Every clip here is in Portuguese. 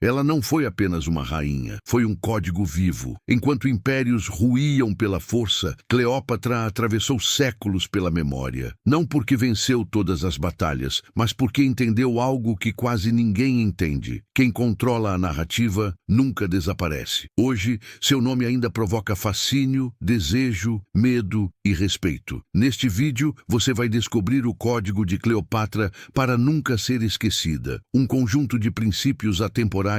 Ela não foi apenas uma rainha, foi um código vivo. Enquanto impérios ruíam pela força, Cleópatra atravessou séculos pela memória. Não porque venceu todas as batalhas, mas porque entendeu algo que quase ninguém entende. Quem controla a narrativa nunca desaparece. Hoje, seu nome ainda provoca fascínio, desejo, medo e respeito. Neste vídeo, você vai descobrir o código de Cleópatra para nunca ser esquecida. Um conjunto de princípios atemporais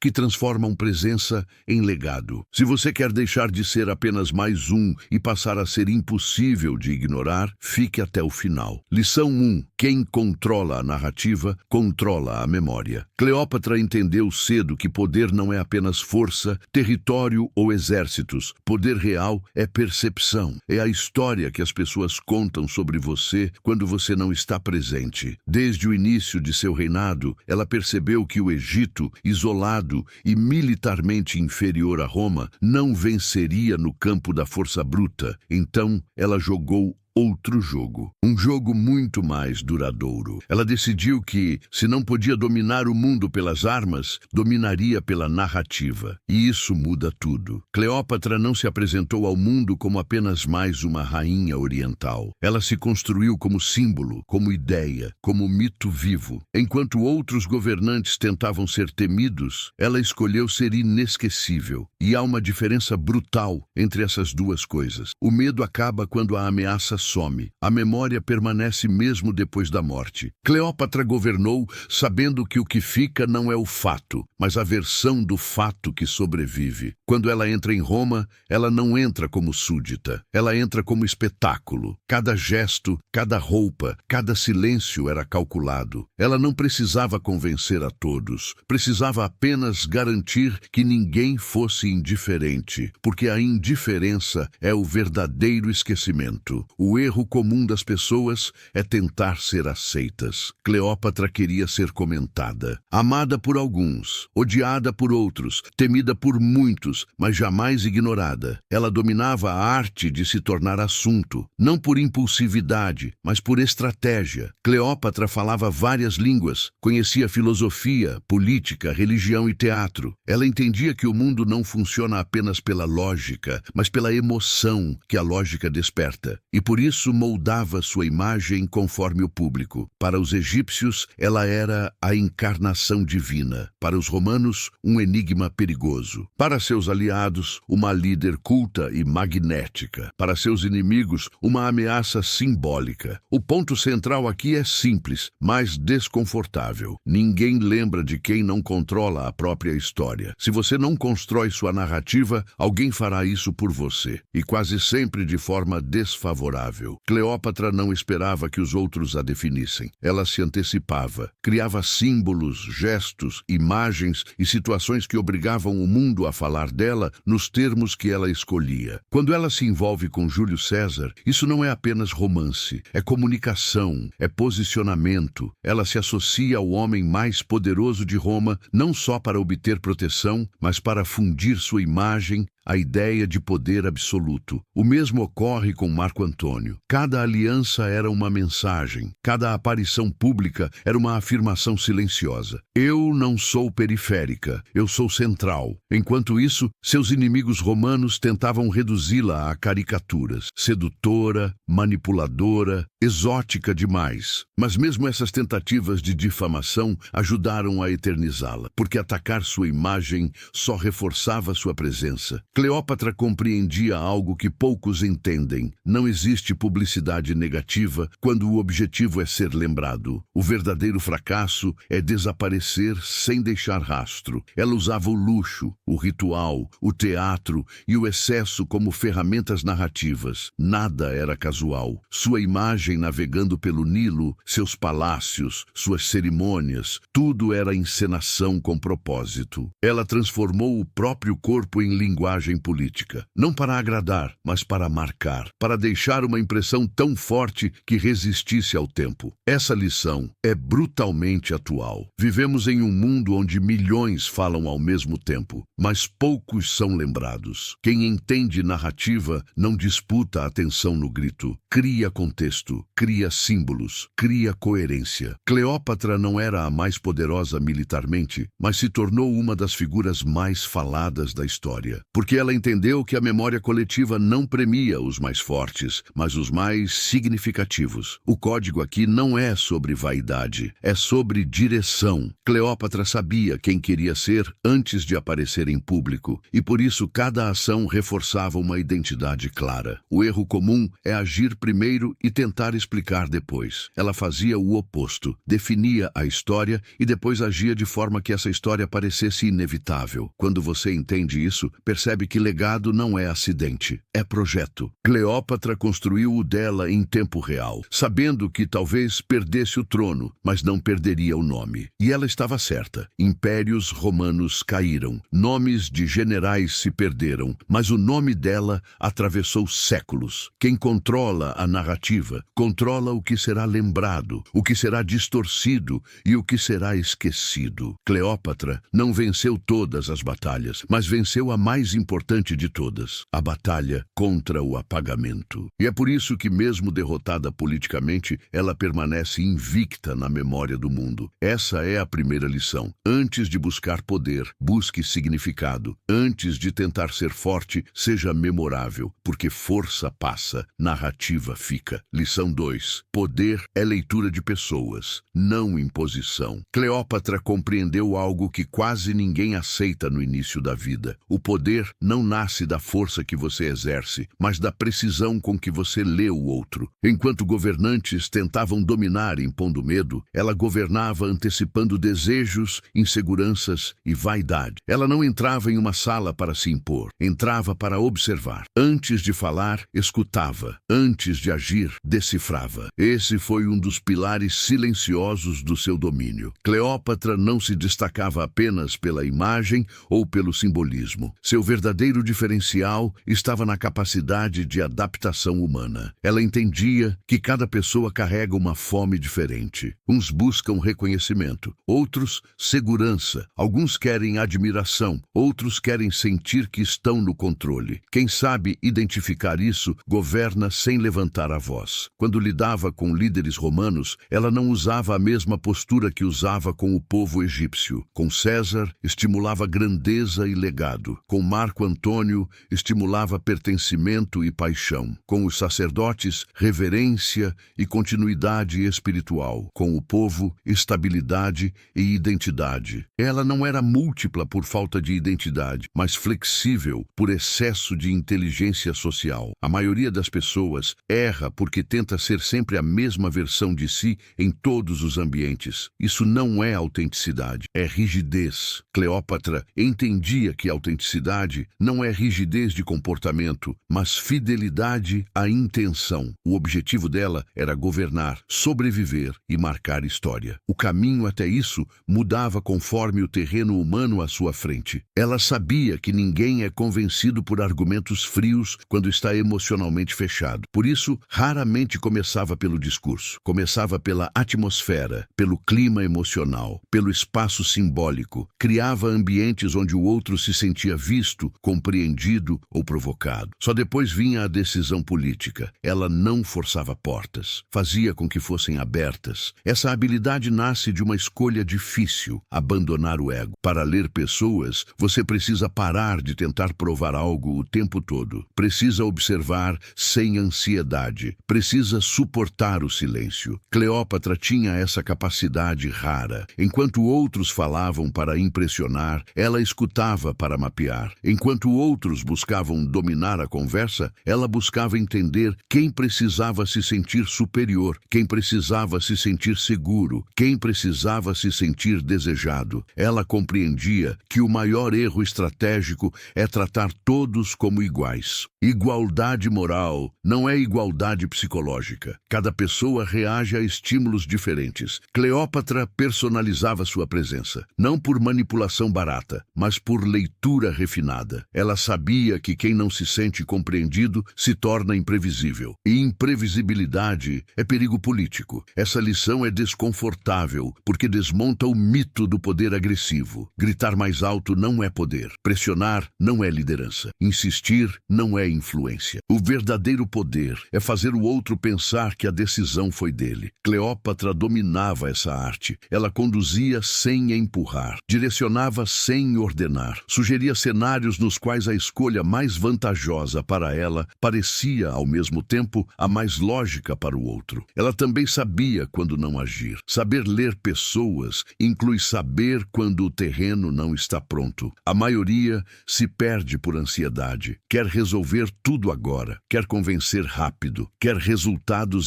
que transformam presença em legado. Se você quer deixar de ser apenas mais um e passar a ser impossível de ignorar, fique até o final. Lição 1. Quem controla a narrativa, controla a memória. Cleópatra entendeu cedo que poder não é apenas força, território ou exércitos. Poder real é percepção. É a história que as pessoas contam sobre você quando você não está presente. Desde o início de seu reinado, ela percebeu que o Egito, isolado e militarmente inferior a Roma, não venceria no campo da força bruta. Então, ela jogou outro jogo. Um jogo muito mais duradouro. Ela decidiu que, se não podia dominar o mundo pelas armas, dominaria pela narrativa. E isso muda tudo. Cleópatra não se apresentou ao mundo como apenas mais uma rainha oriental. Ela se construiu como símbolo, como ideia, como mito vivo. Enquanto outros governantes tentavam ser temidos, ela escolheu ser inesquecível. E há uma diferença brutal entre essas duas coisas. O medo acaba quando a ameaça some. A memória permanece mesmo depois da morte. Cleópatra governou sabendo que o que fica não é o fato, mas a versão do fato que sobrevive. Quando ela entra em Roma, ela não entra como súdita. Ela entra como espetáculo. Cada gesto, cada roupa, cada silêncio era calculado. Ela não precisava convencer a todos. Precisava apenas garantir que ninguém fosse indiferente, porque a indiferença é o verdadeiro esquecimento. O erro comum das pessoas é tentar ser aceitas. Cleópatra queria ser comentada, amada por alguns, odiada por outros, temida por muitos, mas jamais ignorada. Ela dominava a arte de se tornar assunto, não por impulsividade, mas por estratégia. Cleópatra falava várias línguas, conhecia filosofia, política, religião e teatro. Ela entendia que o mundo não funciona apenas pela lógica, mas pela emoção que a lógica desperta. E por isso moldava sua imagem conforme o público. Para os egípcios, ela era a encarnação divina. Para os romanos, um enigma perigoso. Para seus aliados, uma líder culta e magnética. Para seus inimigos, uma ameaça simbólica. O ponto central aqui é simples, mas desconfortável. Ninguém lembra de quem não controla a própria história. Se você não constrói sua narrativa, alguém fará isso por você. E quase sempre de forma desfavorável. Cleópatra não esperava que os outros a definissem. Ela se antecipava, criava símbolos, gestos, imagens e situações que obrigavam o mundo a falar dela nos termos que ela escolhia. Quando ela se envolve com Júlio César, isso não é apenas romance, é comunicação, é posicionamento. Ela se associa ao homem mais poderoso de Roma, não só para obter proteção, mas para fundir sua imagem, a ideia de poder absoluto. O mesmo ocorre com Marco Antônio. Cada aliança era uma mensagem, cada aparição pública era uma afirmação silenciosa. Eu não sou periférica, eu sou central. Enquanto isso, seus inimigos romanos tentavam reduzi-la a caricaturas. Sedutora, manipuladora, exótica demais. Mas mesmo essas tentativas de difamação ajudaram a eternizá-la, porque atacar sua imagem só reforçava sua presença. Cleópatra compreendia algo que poucos entendem. Não existe publicidade negativa quando o objetivo é ser lembrado. O verdadeiro fracasso é desaparecer sem deixar rastro. Ela usava o luxo, o ritual, o teatro e o excesso como ferramentas narrativas. Nada era casual. Sua imagem navegando pelo Nilo, seus palácios, suas cerimônias, tudo era encenação com propósito. Ela transformou o próprio corpo em linguagem política, não para agradar, mas para marcar, para deixar uma impressão tão forte que resistisse ao tempo. Essa lição é brutalmente atual. Vivemos em um mundo onde milhões falam ao mesmo tempo, mas poucos são lembrados. Quem entende narrativa não disputa a atenção no grito, cria contexto. mito, cria símbolos, cria coerência. Cleópatra não era a mais poderosa militarmente, mas se tornou uma das figuras mais faladas da história, porque ela entendeu que a memória coletiva não premia os mais fortes, mas os mais significativos. O código aqui não é sobre vaidade, é sobre direção. Cleópatra sabia quem queria ser antes de aparecer em público, e por isso cada ação reforçava uma identidade clara. O erro comum é agir primeiro e tentar explicar depois. Ela fazia o oposto, definia a história e depois agia de forma que essa história parecesse inevitável. Quando você entende isso, percebe que legado não é acidente, é projeto. Cleópatra construiu o dela em tempo real, sabendo que talvez perdesse o trono, mas não perderia o nome. E ela estava certa. Impérios romanos caíram, nomes de generais se perderam, mas o nome dela atravessou séculos. Quem controla a narrativa, controla o que será lembrado, o que será distorcido e o que será esquecido. Cleópatra não venceu todas as batalhas, mas venceu a mais importante de todas, a batalha contra o apagamento. E é por isso que, mesmo derrotada politicamente, ela permanece invicta na memória do mundo. Essa é a primeira lição. Antes de buscar poder, busque significado. Antes de tentar ser forte, seja memorável, porque força passa, narrativa fica. Lição 2. Poder é leitura de pessoas, não imposição. Cleópatra compreendeu algo que quase ninguém aceita no início da vida. O poder não nasce da força que você exerce, mas da precisão com que você lê o outro. Enquanto governantes tentavam dominar impondo medo, ela governava antecipando desejos, inseguranças e vaidade. Ela não entrava em uma sala para se impor, entrava para observar. Antes de falar, escutava. Antes de agir, decifrava. Esse foi um dos pilares silenciosos do seu domínio. Cleópatra não se destacava apenas pela imagem ou pelo simbolismo. Seu verdadeiro diferencial estava na capacidade de adaptação humana. Ela entendia que cada pessoa carrega uma fome diferente. Uns buscam reconhecimento, outros segurança. Alguns querem admiração, outros querem sentir que estão no controle. Quem sabe identificar isso, governa sem levantar a voz. Quando lidava com líderes romanos, ela não usava a mesma postura que usava com o povo egípcio. Com César, estimulava grandeza e legado. Com Marco Antônio, estimulava pertencimento e paixão. Com os sacerdotes, reverência e continuidade espiritual. Com o povo, estabilidade e identidade. Ela não era múltipla por falta de identidade, mas flexível por excesso de inteligência social. A maioria das pessoas erra porque tenta ser sempre a mesma versão de si em todos os ambientes. Isso não é autenticidade, é rigidez. Cleópatra entendia que autenticidade não é rigidez de comportamento, mas fidelidade à intenção. O objetivo dela era governar, sobreviver e marcar história. O caminho até isso mudava conforme o terreno humano à sua frente. Ela sabia que ninguém é convencido por argumentos frios quando está emocionalmente fechado. Por isso, raramente começava pelo discurso. Começava pela atmosfera, pelo clima emocional, pelo espaço simbólico. Criava ambientes onde o outro se sentia visto, compreendido ou provocado. Só depois vinha a decisão política. Ela não forçava portas, fazia com que fossem abertas. Essa habilidade nasce de uma escolha difícil, abandonar o ego. Para ler pessoas, você precisa parar de tentar provar algo o tempo todo. Precisa observar sem ansiedade. Precisa suportar o silêncio. Cleópatra tinha essa capacidade rara. Enquanto outros falavam para impressionar, ela escutava para mapear. Enquanto outros buscavam dominar a conversa, ela buscava entender quem precisava se sentir superior, quem precisava se sentir seguro, quem precisava se sentir desejado. Ela compreendia que o maior erro estratégico é tratar todos como iguais. Igualdade moral não é igualdade psicológica. Cada pessoa reage a estímulos diferentes. Cleópatra personalizava sua presença, não por manipulação barata, mas por leitura refinada. Ela sabia que quem não se sente compreendido se torna imprevisível. E imprevisibilidade é perigo político. Essa lição é desconfortável, porque desmonta o mito do poder agressivo. Gritar mais alto não é poder. Pressionar não é liderança. Insistir não é influência. O verdadeiro poder é fazer o outro pensar que a decisão foi dele. Cleópatra dominava essa arte. Ela conduzia sem empurrar, direcionava sem ordenar, sugeria cenários nos quais a escolha mais vantajosa para ela parecia, ao mesmo tempo, a mais lógica para o outro. Ela também sabia quando não agir. Saber ler pessoas inclui saber quando o terreno não está pronto. A maioria se perde por ansiedade, quer resolver tudo agora, quer convencer rápido, quer resultados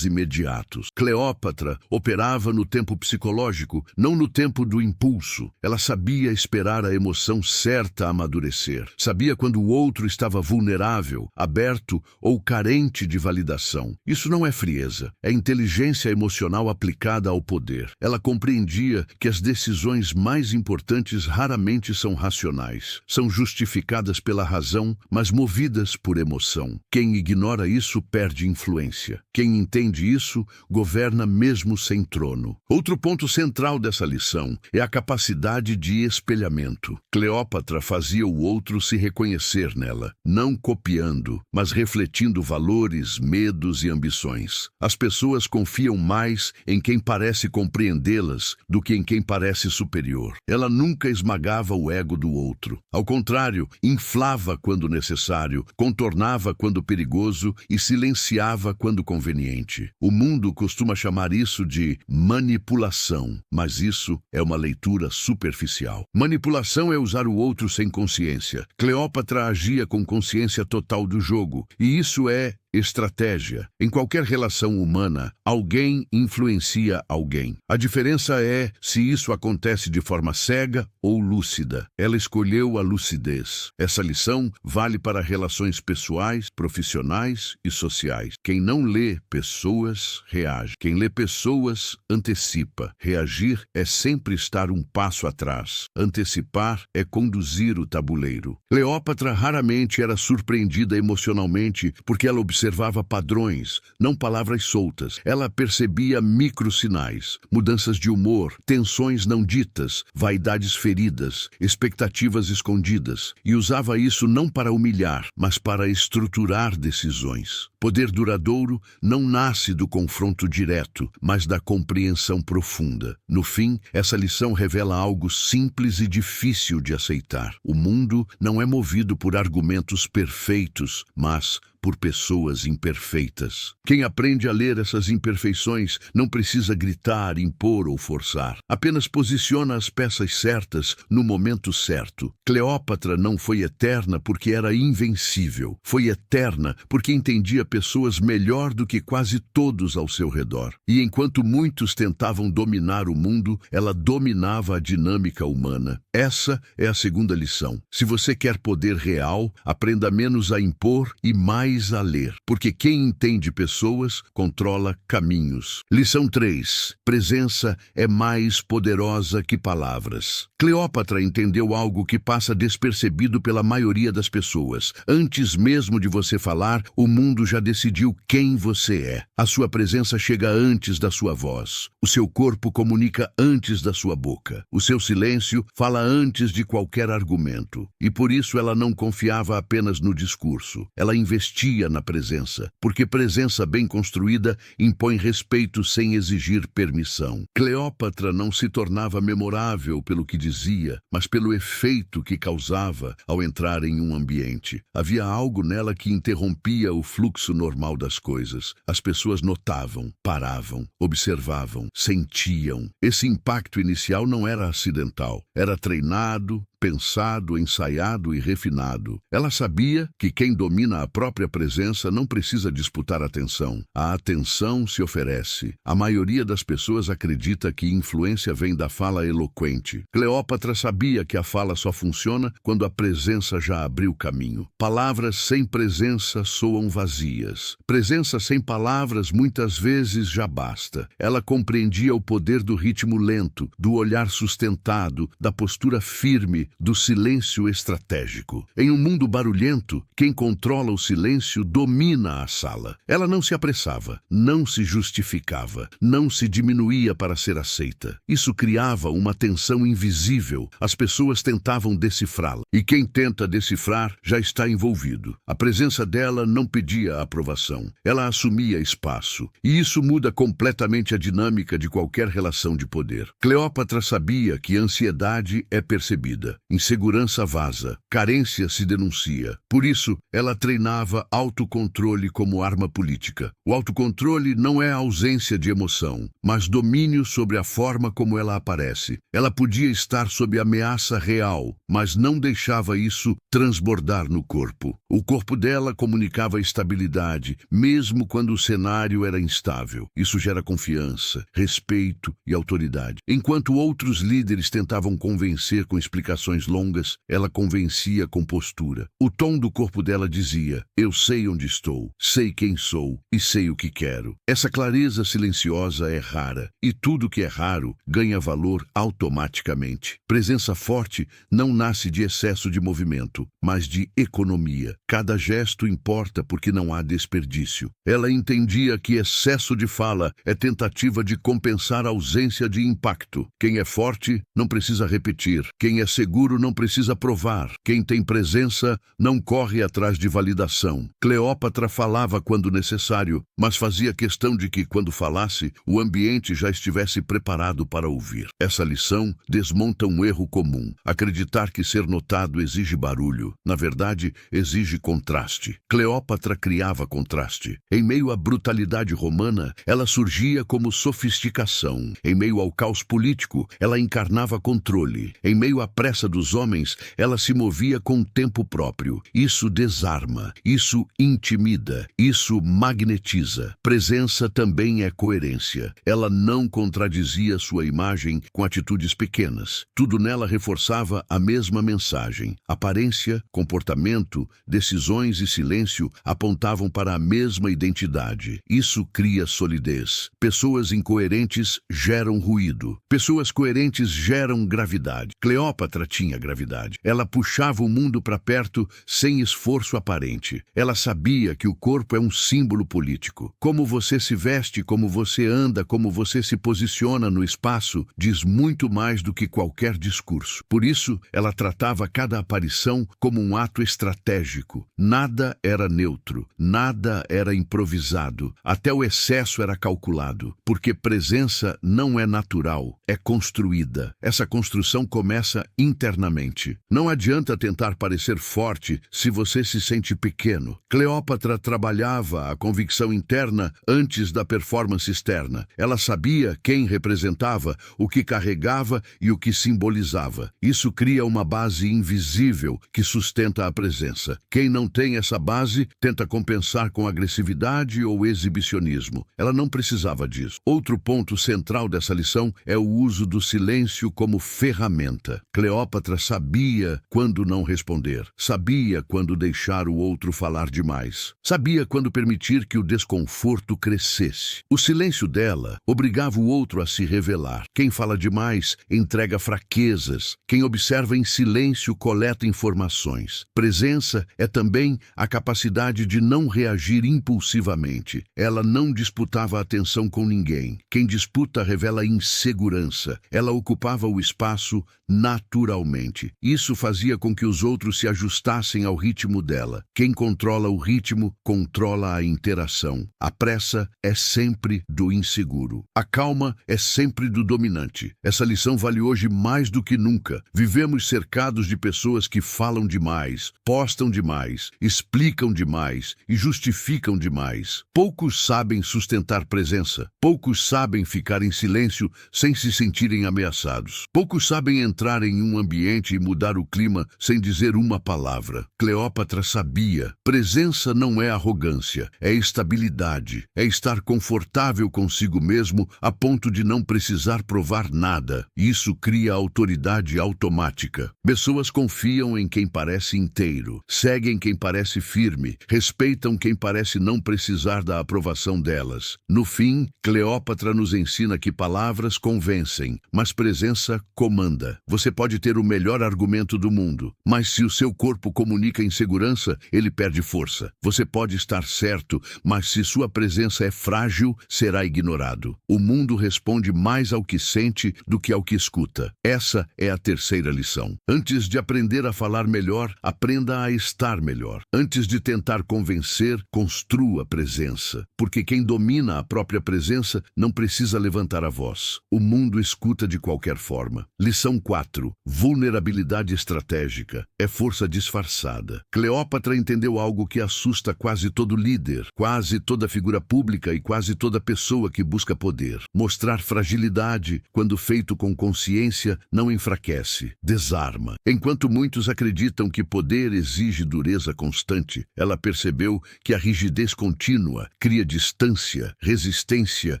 imediatos. Cleópatra operava no tempo psicológico, não no tempo do impulso. Ela sabia esperar a emoção certa amadurecer. Sabia quando o outro estava vulnerável, aberto ou carente de validação. Isso não é frieza, é inteligência emocional aplicada ao poder. Ela compreendia que as decisões mais importantes raramente são racionais. São justificadas pela razão, mas movidas por emoção. Quem ignora isso perde influência. Quem entende isso governa mesmo sem trono. Outro ponto central dessa lição é a capacidade de espelhamento. Cleópatra fazia o outro se reconhecer nela, não copiando, mas refletindo valores, medos e ambições. As pessoas confiam mais em quem parece compreendê-las do que em quem parece superior. Ela nunca esmagava o ego do outro. Ao contrário, inflava quando necessário, contornava quando perigoso e silenciava quando conveniente. O mundo costuma chamar isso de manipulação, mas isso é uma leitura superficial. Manipulação é usar o outro sem consciência. Cleópatra agia com consciência total do jogo, e isso é estratégia. Em qualquer relação humana, alguém influencia alguém. A diferença é se isso acontece de forma cega ou lúcida. Ela escolheu a lucidez. Essa lição vale para relações pessoais, profissionais e sociais. Quem não lê pessoas, reage. Quem lê pessoas, antecipa. Reagir é sempre estar um passo atrás. Antecipar é conduzir o tabuleiro. Cleópatra raramente era surpreendida emocionalmente porque ela observava padrões, não palavras soltas. Ela percebia microsinais, mudanças de humor, tensões não ditas, vaidades feridas, expectativas escondidas, e usava isso não para humilhar, mas para estruturar decisões. Poder duradouro não nasce do confronto direto, mas da compreensão profunda. No fim, essa lição revela algo simples e difícil de aceitar. O mundo não é movido por argumentos perfeitos, mas por pessoas imperfeitas. Quem aprende a ler essas imperfeições não precisa gritar, impor ou forçar. Apenas posiciona as peças certas no momento certo. Cleópatra não foi eterna porque era invencível. Foi eterna porque entendia pessoas melhor do que quase todos ao seu redor. E enquanto muitos tentavam dominar o mundo, ela dominava a dinâmica humana. Essa é a segunda lição. Se você quer poder real, aprenda menos a impor e mais a ler, porque quem entende pessoas controla caminhos. Lição 3. Presença é mais poderosa que palavras. Cleópatra entendeu algo que passa despercebido pela maioria das pessoas. Antes mesmo de você falar, o mundo já decidiu quem você é. A sua presença chega antes da sua voz. O seu corpo comunica antes da sua boca. O seu silêncio fala antes de qualquer argumento. E por isso ela não confiava apenas no discurso. Ela investia na presença, porque presença bem construída impõe respeito sem exigir permissão. Cleópatra não se tornava memorável pelo que dizia, mas pelo efeito que causava ao entrar em um ambiente. Havia algo nela que interrompia o fluxo normal das coisas. As pessoas notavam, paravam, observavam, sentiam. Esse impacto inicial não era acidental, era treinado, pensado, ensaiado e refinado. Ela sabia que quem domina a própria presença não precisa disputar atenção. A atenção se oferece. A maioria das pessoas acredita que influência vem da fala eloquente. Cleópatra sabia que a fala só funciona quando a presença já abriu caminho. Palavras sem presença soam vazias. Presença sem palavras muitas vezes já basta. Ela compreendia o poder do ritmo lento, do olhar sustentado, da postura firme, do silêncio estratégico. Em um mundo barulhento, quem controla o silêncio domina a sala. Ela não se apressava, não se justificava, não se diminuía para ser aceita. Isso criava uma tensão invisível. As pessoas tentavam decifrá-la. E quem tenta decifrar já está envolvido. A presença dela não pedia aprovação. Ela assumia espaço. E isso muda completamente a dinâmica de qualquer relação de poder. Cleópatra sabia que ansiedade é percebida, insegurança vaza, carência se denuncia. Por isso, ela treinava autocontrole como arma política. O autocontrole não é a ausência de emoção, mas domínio sobre a forma como ela aparece. Ela podia estar sob ameaça real, mas não deixava isso transbordar no corpo. O corpo dela comunicava estabilidade, mesmo quando o cenário era instável. Isso gera confiança, respeito e autoridade. Enquanto outros líderes tentavam convencer com explicações longas, ela convencia com postura. O tom do corpo dela dizia: eu sei onde estou, sei quem sou e sei o que quero. Essa clareza silenciosa é rara, e tudo que é raro ganha valor automaticamente. Presença forte não nasce de excesso de movimento, mas de economia. Cada gesto importa porque não há desperdício. Ela entendia que excesso de fala é tentativa de compensar a ausência de impacto. Quem é forte não precisa repetir. Quem é seguro não precisa provar. Quem tem presença não corre atrás de validação. Cleópatra falava quando necessário, mas fazia questão de que, quando falasse, o ambiente já estivesse preparado para ouvir. Essa lição desmonta um erro comum: acreditar que ser notado exige barulho. Na verdade, exige contraste. Cleópatra criava contraste. Em meio à brutalidade romana, ela surgia como sofisticação. Em meio ao caos político, ela encarnava controle. Em meio à pressa dos homens, ela se movia com tempo próprio. Isso desarma, isso intimida, isso magnetiza. Presença também é coerência. Ela não contradizia sua imagem com atitudes pequenas. Tudo nela reforçava a mesma mensagem. Aparência, comportamento, decisões e silêncio apontavam para a mesma identidade. Isso cria solidez. Pessoas incoerentes geram ruído. Pessoas coerentes geram gravidade. Cleópatra tinha gravidade. Ela puxava o mundo para perto sem esforço aparente. Ela sabia que o corpo é um símbolo político. Como você se veste, como você anda, como você se posiciona no espaço, diz muito mais do que qualquer discurso. Por isso, ela tratava cada aparição como um ato estratégico. Nada era neutro, nada era improvisado. Até o excesso era calculado, porque presença não é natural, é construída. Essa construção começa internamente. Não adianta tentar parecer forte se você se sente pequeno. Cleópatra trabalhava a convicção interna antes da performance externa. Ela sabia quem representava, o que carregava e o que simbolizava. Isso cria uma base invisível que sustenta a presença. Quem não tem essa base tenta compensar com agressividade ou exibicionismo. Ela não precisava disso. Outro ponto central dessa lição é o uso do silêncio como ferramenta. Cleópatra sabia quando não responder, sabia quando deixar o outro falar demais, sabia quando permitir que o desconforto crescesse. O silêncio dela obrigava o outro a se revelar. Quem fala demais entrega fraquezas. Quem observa em silêncio coleta informações. Presença é também a capacidade de não reagir impulsivamente. Ela não disputava a atenção com ninguém. Quem disputa revela insegurança. Ela ocupava o espaço naturalmente. Isso fazia com que os outros se ajustassem ao ritmo dela. Quem controla o ritmo, controla a interação. A pressa é sempre do inseguro. A calma é sempre do dominante. Essa lição vale hoje mais do que nunca. Vivemos cercados de pessoas que falam demais, postam demais, explicam demais e justificam demais. Poucos sabem sustentar presença. Poucos sabem ficar em silêncio sem se sentirem ameaçados. Poucos sabem entrar em um ambiente e mudar o clima sem dizer uma palavra. Cleópatra sabia. Presença não é arrogância, é estabilidade, é estar confortável consigo mesmo a ponto de não precisar provar nada. Isso cria autoridade automática. Pessoas confiam em quem parece inteiro, seguem quem parece firme, respeitam quem parece não precisar da aprovação delas. No fim, Cleópatra nos ensina que palavras convencem, mas presença comanda. Você pode ter o melhor argumento do mundo, mas se o seu corpo comunica insegurança, ele perde força. Você pode estar certo, mas se sua presença é frágil, será ignorado. O mundo responde mais ao que sente do que ao que escuta. Essa é a terceira lição. Antes de aprender a falar melhor, aprenda a estar melhor. Antes de tentar convencer, construa presença. Porque quem domina a própria presença não precisa levantar a voz. O mundo escuta de qualquer forma. Lição 4. Vulnerabilidade estratégica é força disfarçada. Cleópatra entendeu algo que assusta quase todo líder, quase toda figura pública e quase toda pessoa que busca poder. Mostrar fragilidade, quando feito com consciência, não enfraquece, desarma. Enquanto muitos acreditam que poder exige dureza constante, ela percebeu que a rigidez contínua cria distância, resistência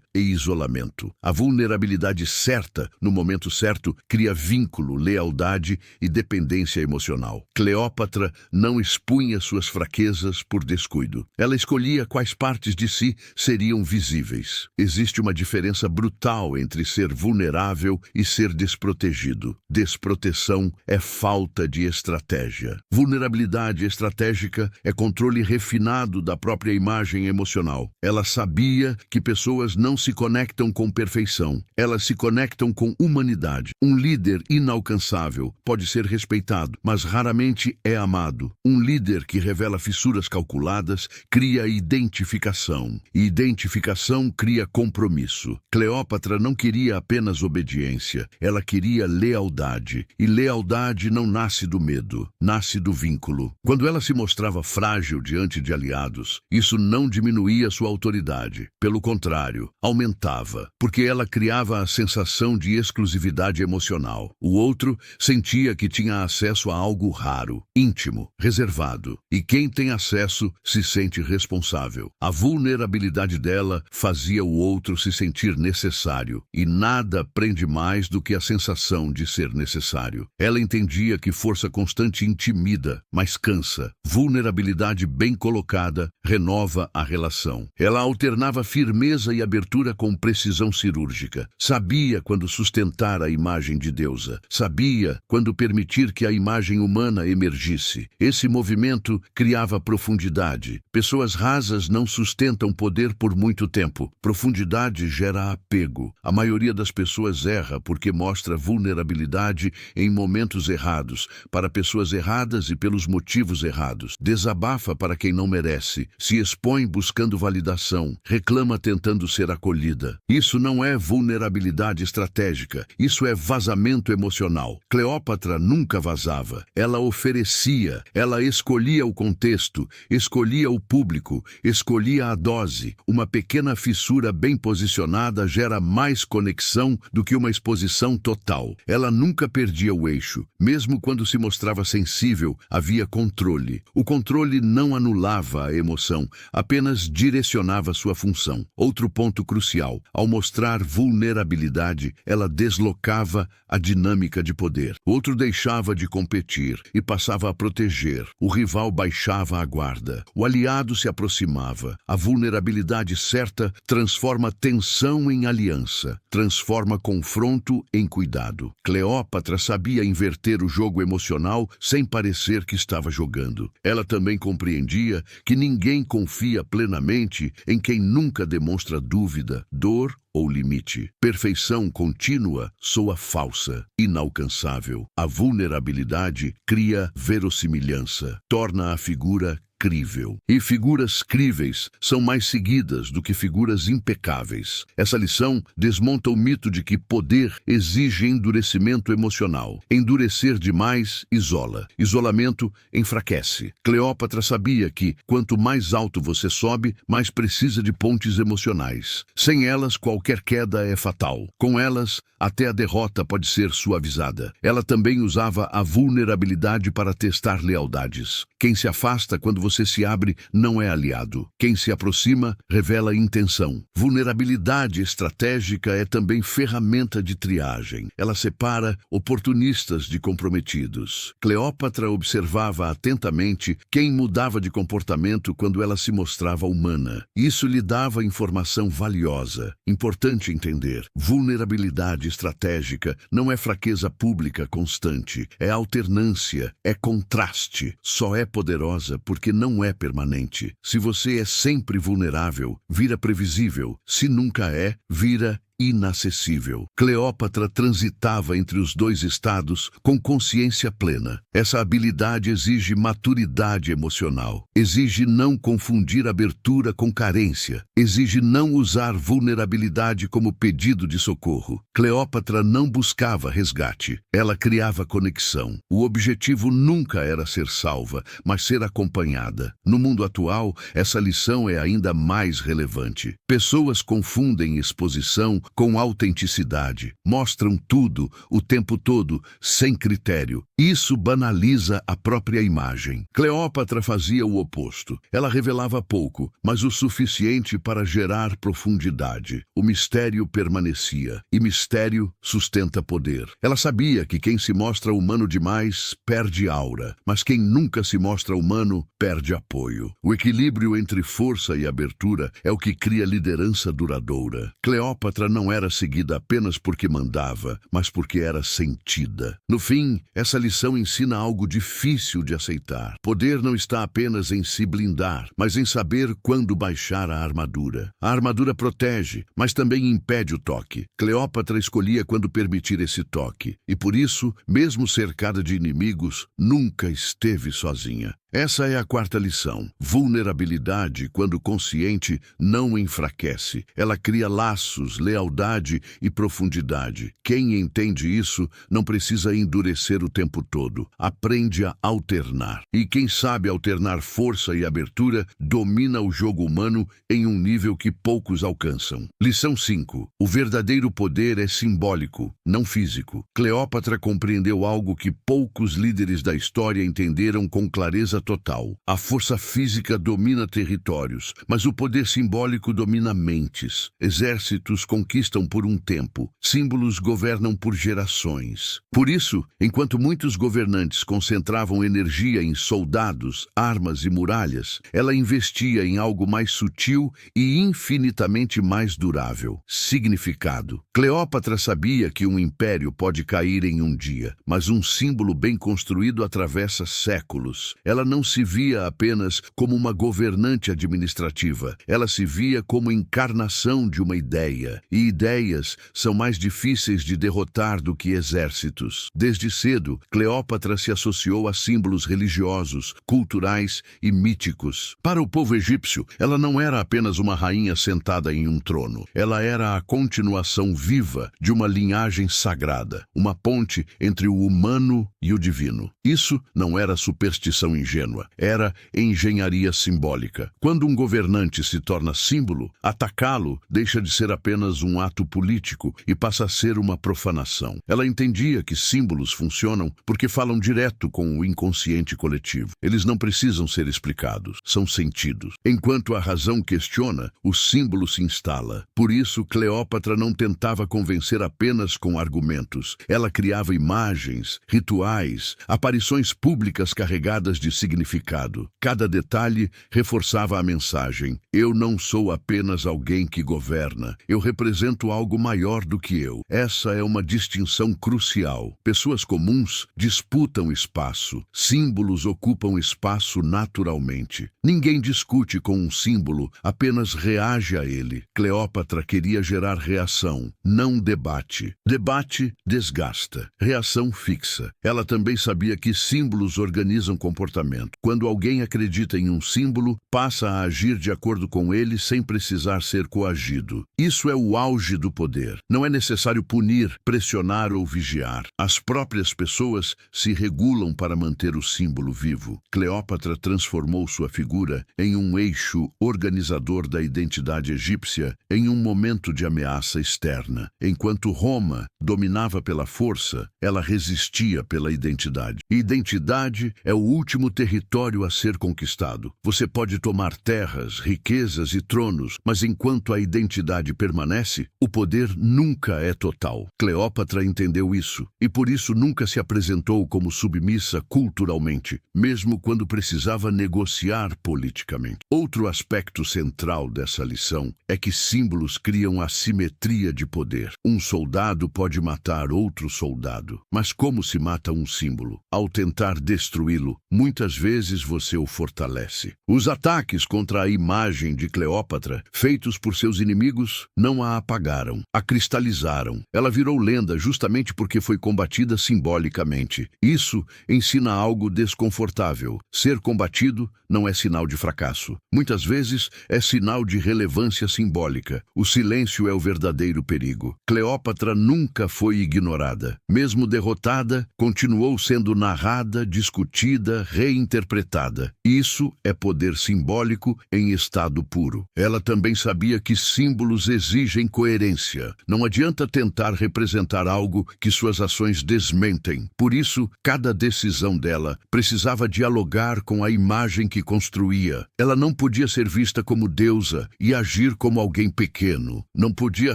e isolamento. A vulnerabilidade certa, no momento certo, cria vínculo, lealdade e dependência emocional. Cleópatra não expunha suas fraquezas por descuido. Ela escolhia quais partes de si seriam visíveis. Existe uma diferença brutal entre ser vulnerável e ser desprotegido. Desproteção é falta de estratégia. Vulnerabilidade estratégica é controle refinado da própria imagem emocional. Ela sabia que pessoas não se conectam com perfeição. Elas se conectam com humanidade. Um líder inalcançável pode ser respeitado, mas raramente é amado. Um líder que revela fissuras calculadas cria identificação. E identificação cria compromisso. Cleópatra não queria apenas obediência. Ela queria lealdade. E lealdade não nasce do medo, nasce do vínculo. Quando ela se mostrava frágil diante de aliados, isso não diminuía sua autoridade. Pelo contrário, aumentava, porque ela criava a sensação de exclusividade emocional. O outro sentia que tinha acesso a algo raro, íntimo, reservado. E quem tem acesso se sente responsável. A vulnerabilidade dela fazia o outro se sentir necessário. E nada prende mais do que a sensação de ser necessário. Ela entendia que força constante intimida, mas cansa. Vulnerabilidade bem colocada renova a relação. Ela alternava firmeza e abertura com precisão cirúrgica. Sabia quando sustentar a imagem de deusa. Sabia quando permitir que a imagem humana emergisse. Esse movimento criava profundidade. Pessoas rasas não sustentam poder por muito tempo. Profundidade gera apego. A maioria das pessoas erra porque mostra vulnerabilidade em momentos errados, para pessoas erradas e pelos motivos errados. Desabafa para quem não merece. Se expõe buscando validação. Reclama tentando ser acolhida. Isso não é vulnerabilidade estratégica. Isso é vazamento emocional. Cleópatra nunca vazava. Ela oferecia. Ela escolhia o contexto, escolhia o público, escolhia a dose. Uma pequena fissura bem posicionada gera mais conexão do que uma exposição total. Ela nunca perdia o eixo. Mesmo quando se mostrava sensível, havia controle. O controle não anulava a emoção, apenas direcionava sua função. Outro ponto crucial: ao mostrar vulnerabilidade, ela deslocava a dinâmica de poder. O outro deixava de competir e passava a proteger. O rival baixava a guarda. O aliado se aproximava. A vulnerabilidade certa transforma tensão em aliança, transforma confronto em cuidado. Cleópatra sabia inverter o jogo emocional sem parecer que estava jogando. Ela também compreendia que ninguém confia plenamente em quem nunca demonstra dúvida, dor ou limite. Perfeição contínua soa falsa, inalcançável. A vulnerabilidade cria verossimilhança, torna a figura crível. E figuras críveis são mais seguidas do que figuras impecáveis. Essa lição desmonta o mito de que poder exige endurecimento emocional. Endurecer demais isola. Isolamento enfraquece. Cleópatra sabia que, quanto mais alto você sobe, mais precisa de pontes emocionais. Sem elas, qualquer queda é fatal. Com elas, até a derrota pode ser suavizada. Ela também usava a vulnerabilidade para testar lealdades. Quem se afasta quando você se abre não é aliado. Quem se aproxima revela intenção. Vulnerabilidade estratégica é também ferramenta de triagem. Ela separa oportunistas de comprometidos. Cleópatra observava atentamente quem mudava de comportamento quando ela se mostrava humana. Isso lhe dava informação valiosa. Importante entender: vulnerabilidade estratégica não é fraqueza pública constante, é alternância, é contraste. Só é poderosa porque não é permanente. Se você é sempre vulnerável, vira previsível. Se nunca é, vira inacessível. Cleópatra transitava entre os dois estados com consciência plena. Essa habilidade exige maturidade emocional, exige não confundir abertura com carência, exige não usar vulnerabilidade como pedido de socorro. Cleópatra não buscava resgate, ela criava conexão. O objetivo nunca era ser salva, mas ser acompanhada. No mundo atual, essa lição é ainda mais relevante. Pessoas confundem exposição com autenticidade. Mostram tudo, o tempo todo, sem critério. Isso banaliza a própria imagem. Cleópatra fazia o oposto. Ela revelava pouco, mas o suficiente para gerar profundidade. O mistério permanecia, e mistério sustenta poder. Ela sabia que quem se mostra humano demais perde aura, mas quem nunca se mostra humano perde apoio. O equilíbrio entre força e abertura é o que cria liderança duradoura. Cleópatra não era seguida apenas porque mandava, mas porque era sentida. No fim, essa lição ensina algo difícil de aceitar. Poder não está apenas em se blindar, mas em saber quando baixar a armadura. A armadura protege, mas também impede o toque. Cleópatra escolhia quando permitir esse toque, e por isso, mesmo cercada de inimigos, nunca esteve sozinha. Essa é a quarta lição. Vulnerabilidade, quando consciente, não enfraquece. Ela cria laços, lealdade e profundidade. Quem entende isso não precisa endurecer o tempo todo. Aprende a alternar. E quem sabe alternar força e abertura, domina o jogo humano em um nível que poucos alcançam. Lição 5. O verdadeiro poder é simbólico, não físico. Cleópatra compreendeu algo que poucos líderes da história entenderam com clareza total. A força física domina territórios, mas o poder simbólico domina mentes. Exércitos conquistam por um tempo, símbolos governam por gerações. Por isso, enquanto muitos governantes concentravam energia em soldados, armas e muralhas, ela investia em algo mais sutil e infinitamente mais durável: significado. Cleópatra sabia que um império pode cair em um dia, mas um símbolo bem construído atravessa séculos. Ela não se via apenas como uma governante administrativa. Ela se via como encarnação de uma ideia. E ideias são mais difíceis de derrotar do que exércitos. Desde cedo, Cleópatra se associou a símbolos religiosos, culturais e míticos. Para o povo egípcio, ela não era apenas uma rainha sentada em um trono. Ela era a continuação viva de uma linhagem sagrada, uma ponte entre o humano e o divino. Isso não era superstição ingênua, era engenharia simbólica. Quando um governante se torna símbolo, atacá-lo deixa de ser apenas um ato político e passa a ser uma profanação. Ela entendia que símbolos funcionam porque falam direto com o inconsciente coletivo. Eles não precisam ser explicados, são sentidos. Enquanto a razão questiona, o símbolo se instala. Por isso, Cleópatra não tentava convencer apenas com argumentos. Ela criava imagens, rituais, aparições públicas carregadas de significado. Cada detalhe reforçava a mensagem: eu não sou apenas alguém que governa, eu represento algo maior do que eu. Essa é uma distinção crucial. Pessoas comuns disputam espaço, símbolos ocupam espaço naturalmente. Ninguém discute com um símbolo, apenas reage a ele. Cleópatra queria gerar reação, não debate. Debate desgasta, reação fixa. Ela também sabia que símbolos organizam comportamento. Quando alguém acredita em um símbolo, passa a agir de acordo com ele sem precisar ser coagido. Isso é o auge do poder. Não é necessário punir, pressionar ou vigiar. As próprias pessoas se regulam para manter o símbolo vivo. Cleópatra transformou sua figura em um eixo organizador da identidade egípcia em um momento de ameaça externa. Enquanto Roma dominava pela força, ela resistia pela identidade. Identidade é o último território território a ser conquistado. Você pode tomar terras, riquezas e tronos, mas enquanto a identidade permanece, o poder nunca é total. Cleópatra entendeu isso, e por isso nunca se apresentou como submissa culturalmente, mesmo quando precisava negociar politicamente. Outro aspecto central dessa lição é que símbolos criam assimetria de poder. Um soldado pode matar outro soldado, mas como se mata um símbolo? Ao tentar destruí-lo, muitas vezes você o fortalece. Os ataques contra a imagem de Cleópatra, feitos por seus inimigos, não a apagaram, a cristalizaram. Ela virou lenda justamente porque foi combatida simbolicamente. Isso ensina algo desconfortável. Ser combatido não é sinal de fracasso. Muitas vezes é sinal de relevância simbólica. O silêncio é o verdadeiro perigo. Cleópatra nunca foi ignorada. Mesmo derrotada, continuou sendo narrada, discutida, reinterpretada. Isso é poder simbólico em estado puro. Ela também sabia que símbolos exigem coerência. Não adianta tentar representar algo que suas ações desmentem. Por isso, cada decisão dela precisava dialogar com a imagem que construía. Ela não podia ser vista como deusa e agir como alguém pequeno. Não podia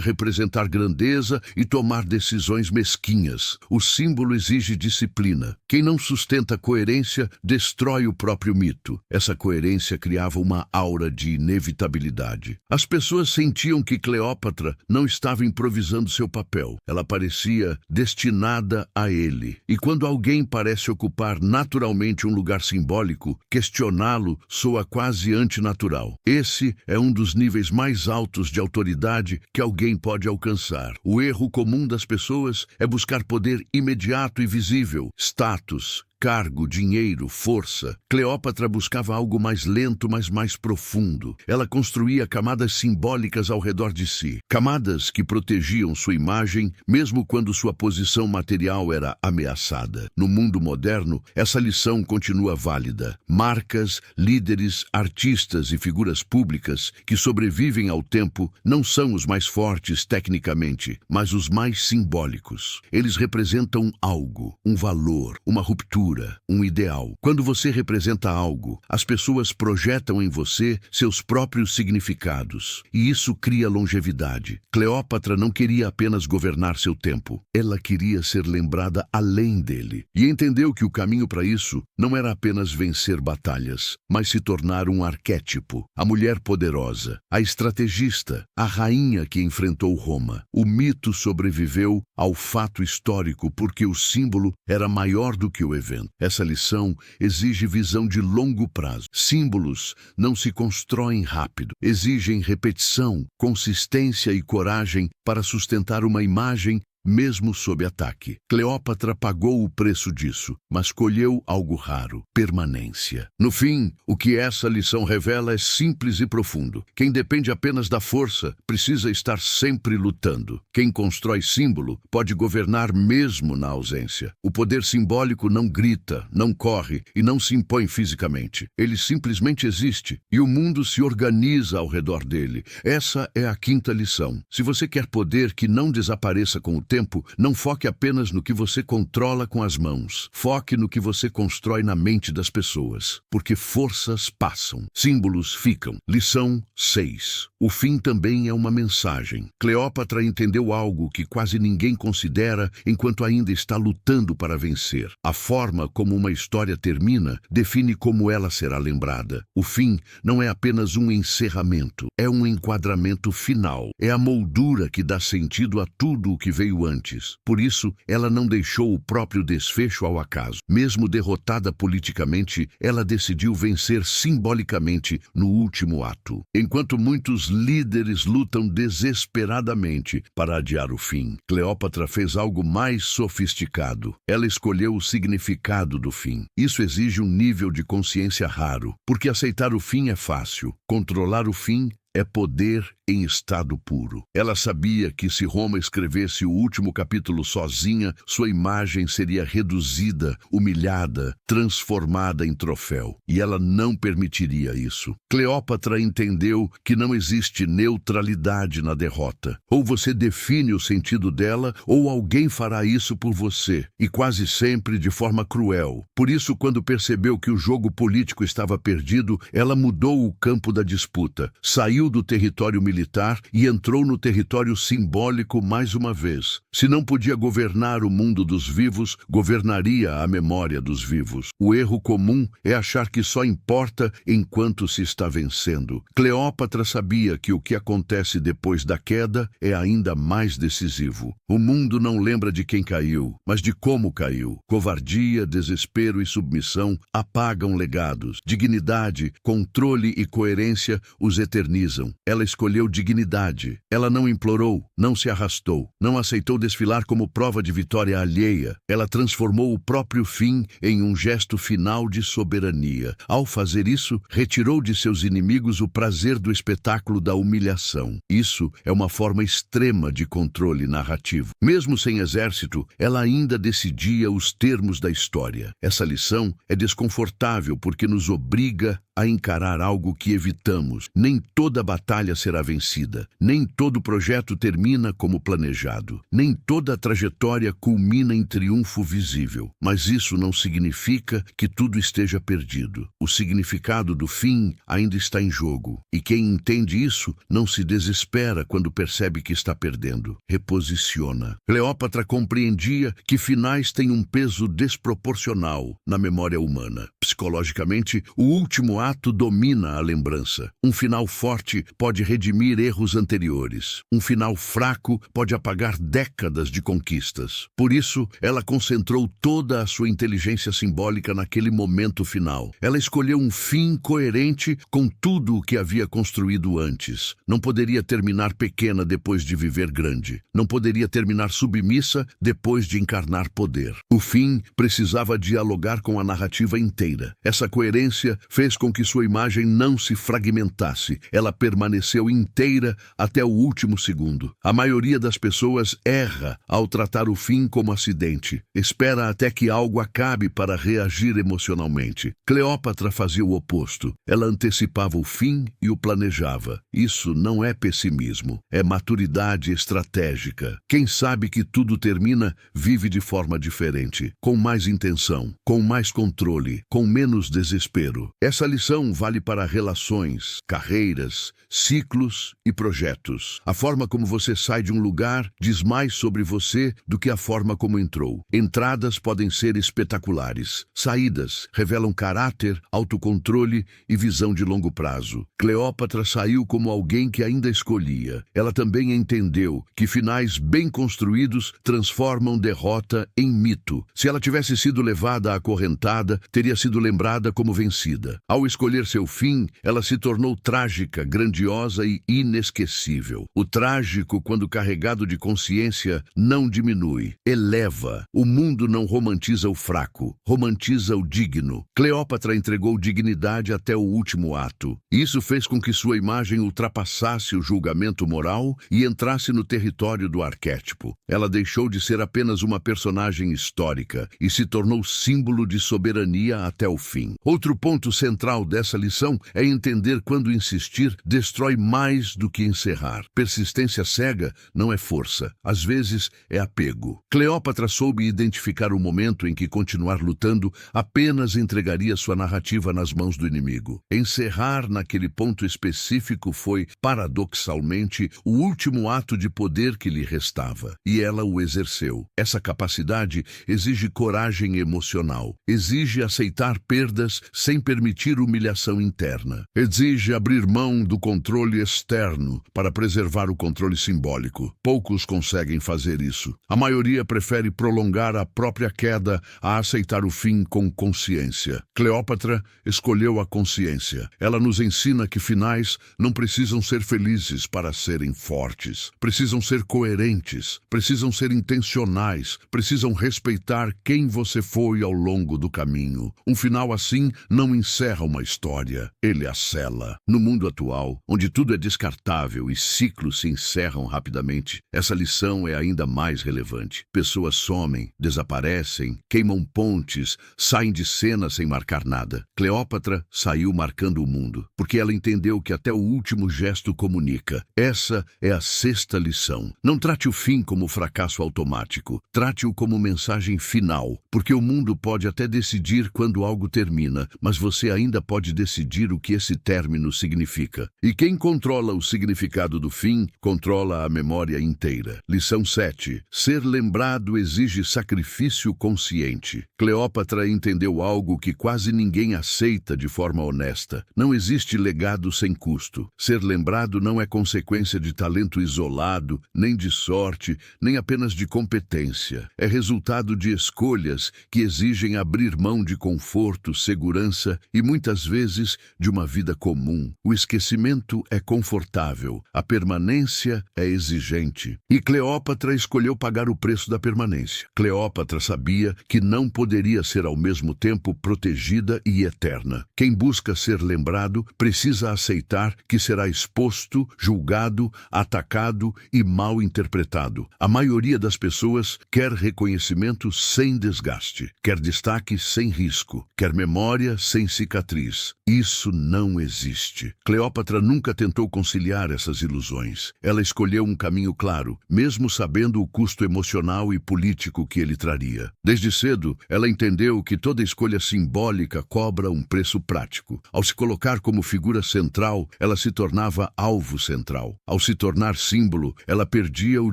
representar grandeza e tomar decisões mesquinhas. O símbolo exige disciplina. Quem não sustenta coerência destrói o próprio mito. Essa coerência criava uma aura de inevitabilidade. As pessoas sentiam que Cleópatra não estava improvisando seu papel. Ela parecia destinada a ele. E quando alguém parece ocupar naturalmente um lugar simbólico, questioná-lo soa quase antinatural. Esse é um dos níveis mais altos de autoridade que alguém pode alcançar. O erro comum das pessoas é buscar poder imediato e visível, status, cargo, dinheiro, força. Cleópatra buscava algo mais lento, mas mais profundo. Ela construía camadas simbólicas ao redor de si, camadas que protegiam sua imagem, mesmo quando sua posição material era ameaçada. No mundo moderno, essa lição continua válida. Marcas, líderes, artistas e figuras públicas que sobrevivem ao tempo não são os mais fortes tecnicamente, mas os mais simbólicos. Eles representam algo, um valor, uma ruptura, um ideal. Quando você representa algo, as pessoas projetam em você seus próprios significados, e isso cria longevidade. Cleópatra não queria apenas governar seu tempo, ela queria ser lembrada além dele, e entendeu que o caminho para isso não era apenas vencer batalhas, mas se tornar um arquétipo, a mulher poderosa, a estrategista, a rainha que enfrentou Roma. O mito sobreviveu ao fato histórico porque o símbolo era maior do que o evento. Essa lição exige visão de longo prazo. Símbolos não se constroem rápido. Exigem repetição, consistência e coragem para sustentar uma imagem mesmo sob ataque. Cleópatra pagou o preço disso, mas colheu algo raro: permanência. No fim, o que essa lição revela é simples e profundo. Quem depende apenas da força precisa estar sempre lutando. Quem constrói símbolo pode governar mesmo na ausência. O poder simbólico não grita, não corre e não se impõe fisicamente. Ele simplesmente existe e o mundo se organiza ao redor dele. Essa é a quinta lição. Se você quer poder que não desapareça com o tempo, não foque apenas no que você controla com as mãos. Foque no que você constrói na mente das pessoas, porque forças passam, símbolos ficam. Lição 6. O fim também é uma mensagem. Cleópatra entendeu algo que quase ninguém considera enquanto ainda está lutando para vencer. A forma como uma história termina define como ela será lembrada. O fim não é apenas um encerramento, é um enquadramento final. É a moldura que dá sentido a tudo o que veio antes. Por isso, ela não deixou o próprio desfecho ao acaso. Mesmo derrotada politicamente, ela decidiu vencer simbolicamente no último ato. Enquanto muitos líderes lutam desesperadamente para adiar o fim, Cleópatra fez algo mais sofisticado. Ela escolheu o significado do fim. Isso exige um nível de consciência raro, porque aceitar o fim é fácil. Controlar o fim é poder em estado puro. Ela sabia que se Roma escrevesse o último capítulo sozinha, sua imagem seria reduzida, humilhada, transformada em troféu. E ela não permitiria isso. Cleópatra entendeu que não existe neutralidade na derrota. Ou você define o sentido dela, ou alguém fará isso por você, e quase sempre de forma cruel. Por isso, quando percebeu que o jogo político estava perdido, ela mudou o campo da disputa, saiu do território militar e entrou no território simbólico mais uma vez. Se não podia governar o mundo dos vivos, governaria a memória dos vivos. O erro comum é achar que só importa enquanto se está vencendo. Cleópatra sabia que o que acontece depois da queda é ainda mais decisivo. O mundo não lembra de quem caiu, mas de como caiu. Covardia, desespero e submissão apagam legados. Dignidade, controle e coerência os eternizam. Ela escolheu dignidade. Ela não implorou, não se arrastou, não aceitou desfilar como prova de vitória alheia. Ela transformou o próprio fim em um gesto final de soberania. Ao fazer isso, retirou de seus inimigos o prazer do espetáculo da humilhação. Isso é uma forma extrema de controle narrativo. Mesmo sem exército, ela ainda decidia os termos da história. Essa lição é desconfortável porque nos obriga a encarar algo que evitamos. Nem toda batalha será vencida. Nem todo projeto termina como planejado. Nem toda trajetória culmina em triunfo visível. Mas isso não significa que tudo esteja perdido. O significado do fim ainda está em jogo. E quem entende isso não se desespera quando percebe que está perdendo. Reposiciona. Cleópatra compreendia que finais têm um peso desproporcional na memória humana. Psicologicamente, o último ato domina a lembrança. Um final forte pode redimir erros anteriores. Um final fraco pode apagar décadas de conquistas. Por isso, ela concentrou toda a sua inteligência simbólica naquele momento final. Ela escolheu um fim coerente com tudo o que havia construído antes. Não poderia terminar pequena depois de viver grande. Não poderia terminar submissa depois de encarnar poder. O fim precisava dialogar com a narrativa inteira. Essa coerência fez com que sua imagem não se fragmentasse. Ela permaneceu inteira até o último segundo. A maioria das pessoas erra ao tratar o fim como acidente. Espera até que algo acabe para reagir emocionalmente. Cleópatra fazia o oposto. Ela antecipava o fim e o planejava. Isso não é pessimismo, é maturidade estratégica. Quem sabe que tudo termina, vive de forma diferente, com mais intenção, com mais controle, com menos desespero. Essa lição vale para relações, carreiras, ciclos e projetos. A forma como você sai de um lugar diz mais sobre você do que a forma como entrou. Entradas podem ser espetaculares. Saídas revelam caráter, autocontrole e visão de longo prazo. Cleópatra saiu como alguém que ainda escolhia. Ela também entendeu que finais bem construídos transformam derrota em mito. Se ela tivesse sido levada acorrentada, teria sido lembrada como vencida. Ao escolher seu fim, ela se tornou trágica, grandiosa e inesquecível. O trágico, quando carregado de consciência, não diminui, eleva. O mundo não romantiza o fraco, romantiza o digno. Cleópatra entregou dignidade até o último ato. Isso fez com que sua imagem ultrapassasse o julgamento moral e entrasse no território do arquétipo. Ela deixou de ser apenas uma personagem histórica e se tornou símbolo de soberania até o fim. Outro ponto central dessa lição é entender quando insistir destrói mais do que encerrar. Persistência cega não é força, às vezes é apego. Cleópatra soube identificar o momento em que continuar lutando apenas entregaria sua narrativa nas mãos do inimigo. Encerrar naquele ponto específico foi, paradoxalmente, o último ato de poder que lhe restava, e ela o exerceu. Essa capacidade exige coragem emocional, exige aceitar perdas sem permitir humilhação interna, exige abrir mão do controle externo para preservar o controle simbólico. Poucos conseguem fazer isso. A maioria prefere prolongar a própria queda a aceitar o fim com consciência. Cleópatra escolheu a consciência. Ela nos ensina que finais não precisam ser felizes para serem fortes. Precisam ser coerentes, precisam ser intencionais, precisam respeitar quem você foi ao longo do caminho. Um final assim não encerra uma uma história, ele a sela. No mundo atual, onde tudo é descartável e ciclos se encerram rapidamente, essa lição é ainda mais relevante. Pessoas somem, desaparecem, queimam pontes, saem de cena sem marcar nada. Cleópatra saiu marcando o mundo, porque ela entendeu que até o último gesto comunica. Essa é a sexta lição. Não trate o fim como fracasso automático. Trate-o como mensagem final, porque o mundo pode até decidir quando algo termina, mas você ainda pode decidir o que esse término significa. E quem controla o significado do fim, controla a memória inteira. Lição 7. Ser lembrado exige sacrifício consciente. Cleópatra entendeu algo que quase ninguém aceita de forma honesta. Não existe legado sem custo. Ser lembrado não é consequência de talento isolado, nem de sorte, nem apenas de competência. É resultado de escolhas que exigem abrir mão de conforto, segurança e muitas vezes de uma vida comum. O esquecimento é confortável, a permanência é exigente. E Cleópatra escolheu pagar o preço da permanência. Cleópatra sabia que não poderia ser ao mesmo tempo protegida e eterna. Quem busca ser lembrado precisa aceitar que será exposto, julgado, atacado e mal interpretado. A maioria das pessoas quer reconhecimento sem desgaste, quer destaque sem risco, quer memória sem cicatriz. Isso não existe. Cleópatra nunca tentou conciliar essas ilusões. Ela escolheu um caminho claro, mesmo sabendo o custo emocional e político que ele traria. Desde cedo, ela entendeu que toda escolha simbólica cobra um preço prático. Ao se colocar como figura central, ela se tornava alvo central. Ao se tornar símbolo, ela perdia o